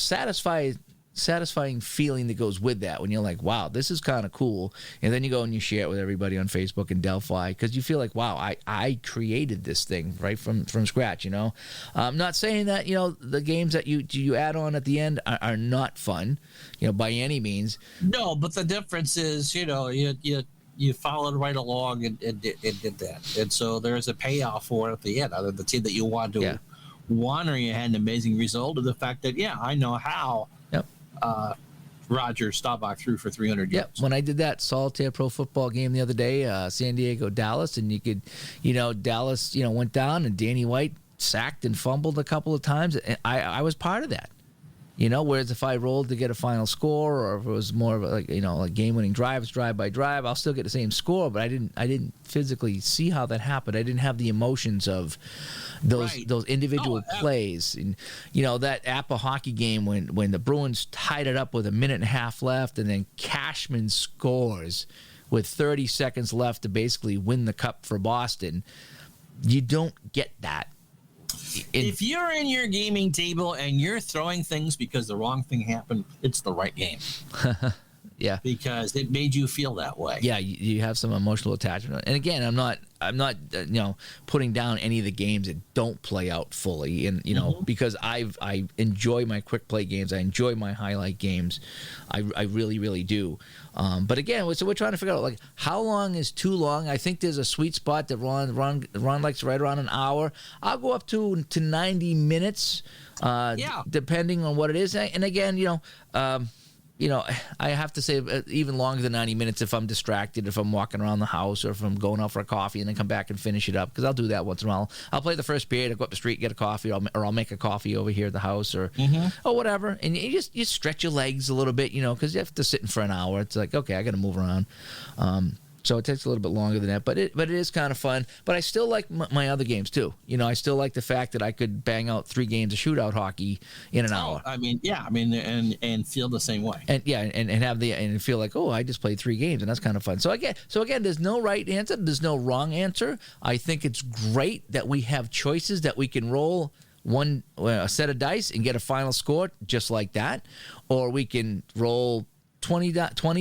Speaker 1: satisfying feeling that goes with that when you're like, wow, this is kind of cool. And then you go and you share it with everybody on Facebook and Delphi, because you feel like, wow, I created this thing right from scratch. I'm not saying that the games that you add on at the end are not fun, by any means.
Speaker 2: No, but the difference is you followed right along and did that, and so there's a payoff for it at the end. Either the team that you want to won, or you had an amazing result, of the fact that I know how.
Speaker 1: Yep.
Speaker 2: Roger Staubach threw for 300 yards.
Speaker 1: Yep. When I did that solitaire pro football game the other day, San Diego, Dallas, and you could, Dallas, went down and Danny White sacked and fumbled a couple of times. And I was part of that. Whereas if I rolled to get a final score, or if it was more of like game-winning drives, drive by drive, I'll still get the same score. But I didn't physically see how that happened. I didn't have the emotions of those individual plays. And that Apple hockey game when the Bruins tied it up with a minute and a half left, and then Cashman scores with 30 seconds left to basically win the cup for Boston. You don't get that.
Speaker 2: If you're in your gaming table and you're throwing things because the wrong thing happened, it's the right game.
Speaker 1: Yeah,
Speaker 2: because it made you feel that way.
Speaker 1: Yeah, you have some emotional attachment. And again, I'm not putting down any of the games that don't play out fully, and because I enjoy my quick play games, I enjoy my highlight games, I really, really do. But again, so we're trying to figure out how long is too long. I think there's a sweet spot that Ron likes right around an hour. I'll go up to 90 minutes, depending on what it is. And again, I have to say even longer than 90 minutes if I'm distracted, if I'm walking around the house, or if I'm going out for a coffee and then come back and finish it up, because I'll do that once in a while. I'll play the first period, I'll go up the street, get a coffee, or I'll make a coffee over here at the house, or whatever. And you stretch your legs a little bit, because you have to sit in for an hour. It's like, okay, I got to move around. So it takes a little bit longer than that, but it is kind of fun. But I still like my other games too. I still like the fact that I could bang out 3 games of shootout hockey in an hour.
Speaker 2: And feel the same way.
Speaker 1: And and feel like, I just played 3 games, and that's kind of fun. So again, there's no right answer, there's no wrong answer. I think it's great that we have choices, that we can roll a set of dice and get a final score just like that, or we can roll 20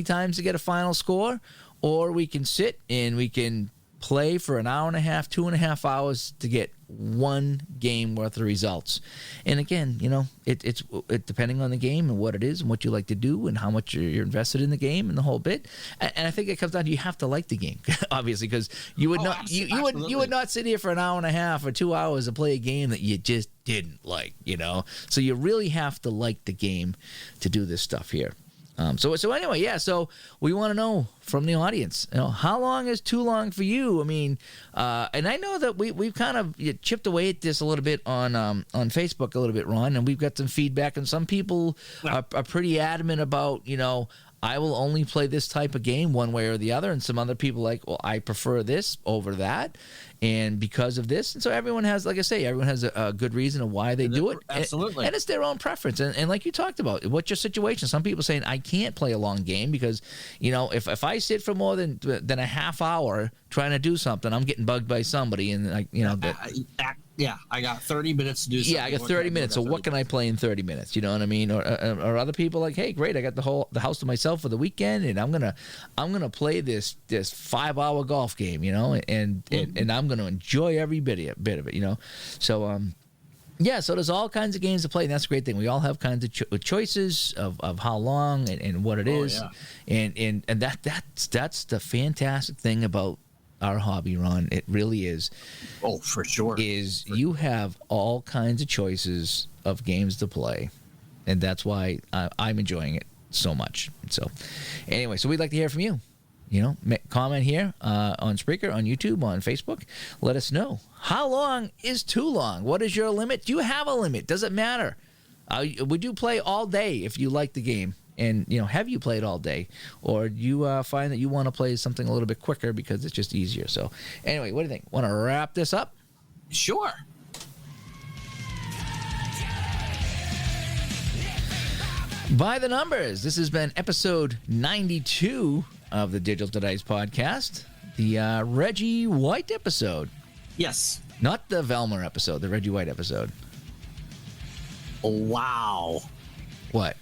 Speaker 1: times to get a final score. Or we can sit and we can play for an hour and a half, 2.5 hours to get 1 game worth of results. And again, it's depending on the game and what it is and what you like to do and how much you're invested in the game and the whole bit. And I think it comes down to you have to like the game, obviously, because you would you would not sit here for an hour and a half or 2 hours to play a game that you just didn't like, So you really have to like the game to do this stuff here. So anyway, yeah. So we want to know from the audience, how long is too long for you? I mean, and I know that we've kind of chipped away at this a little bit on Facebook a little bit, Ron, and we've got some feedback, and some people are pretty adamant about, I will only play this type of game one way or the other, and some other people like, well, I prefer this over that, and because of this. And so everyone has, like I say, everyone has a good reason of why they do it.
Speaker 2: Absolutely.
Speaker 1: And it's their own preference. And like you talked about, what's your situation? Some people saying, I can't play a long game because, if I sit for more than a half hour trying to do something, I'm getting bugged by somebody. And,
Speaker 2: I got 30 minutes to do something.
Speaker 1: Yeah, I got 30 minutes. So what can I play in 30 minutes? You know what I mean? Or other people like, hey, great, I got the house to myself for the weekend, and I'm gonna play this 5-hour golf game, and I'm gonna enjoy every bit of it, So so there's all kinds of games to play, and that's a great thing. We all have kinds of choices of how long and what it is, and that's the fantastic thing about our hobby, Ron. It really is.
Speaker 2: Oh, for sure.
Speaker 1: You have all kinds of choices of games to play, and that's why I'm enjoying it so much. So anyway, so we'd like to hear from you. Comment here on Spreaker, on YouTube, on Facebook. Let us know. How long is too long? What is your limit? Do you have a limit? Does it matter? Would you play all day if you like the game? And, have you played all day? Or do you find that you want to play something a little bit quicker because it's just easier? So anyway, what do you think? Want to wrap this up?
Speaker 2: Sure.
Speaker 1: By the numbers, this has been episode 92 of the Digital to Dice podcast, the Reggie White episode.
Speaker 2: Yes.
Speaker 1: Not the Velma episode, the Reggie White episode.
Speaker 2: Wow.
Speaker 1: What?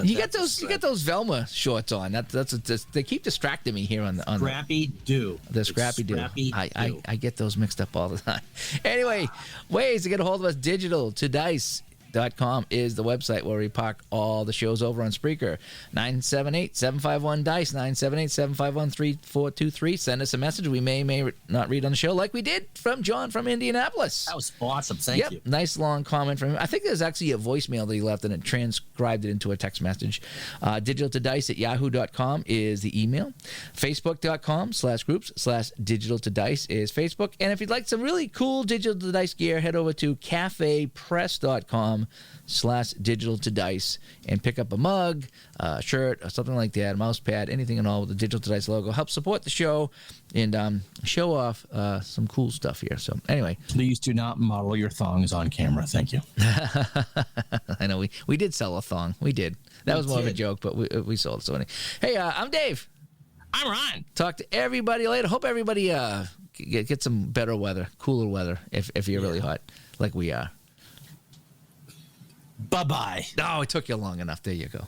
Speaker 1: You get those Velma shorts on. That's they keep distracting me here on the
Speaker 2: Scrappy Doo.
Speaker 1: The Scrappy Doo. I get those mixed up all the time. Anyway, ways to get a hold of us: digitaltodice.com is the website where we park all the shows over on Spreaker. 978-751-DICE, 978-751-3423. Send us a message. We may not read on the show, like we did from John from Indianapolis.
Speaker 2: That was awesome. Thank you.
Speaker 1: Nice long comment from him. I think there's actually a voicemail that he left, and it transcribed it into a text message. digitaltodice@yahoo.com is the email. Facebook.com/groups/digitaltodice is Facebook. And if you'd like some really cool Digital to Dice gear, head over to cafepress.com/digital to dice and pick up a mug, a shirt, or something like that, a mouse pad, anything at all with the Digital to Dice logo. Help support the show and show off some cool stuff here. So anyway,
Speaker 2: please do not model your thongs on camera. Thank you.
Speaker 1: I know we did sell a thong. We did. That was more of a joke, but we sold it. So anyway. Hey, I'm Dave.
Speaker 2: I'm Ron.
Speaker 1: Talk to everybody later. Hope everybody get some better weather, cooler weather if you're really hot like we are.
Speaker 2: Bye-bye.
Speaker 1: Oh, it took you long enough. There you go.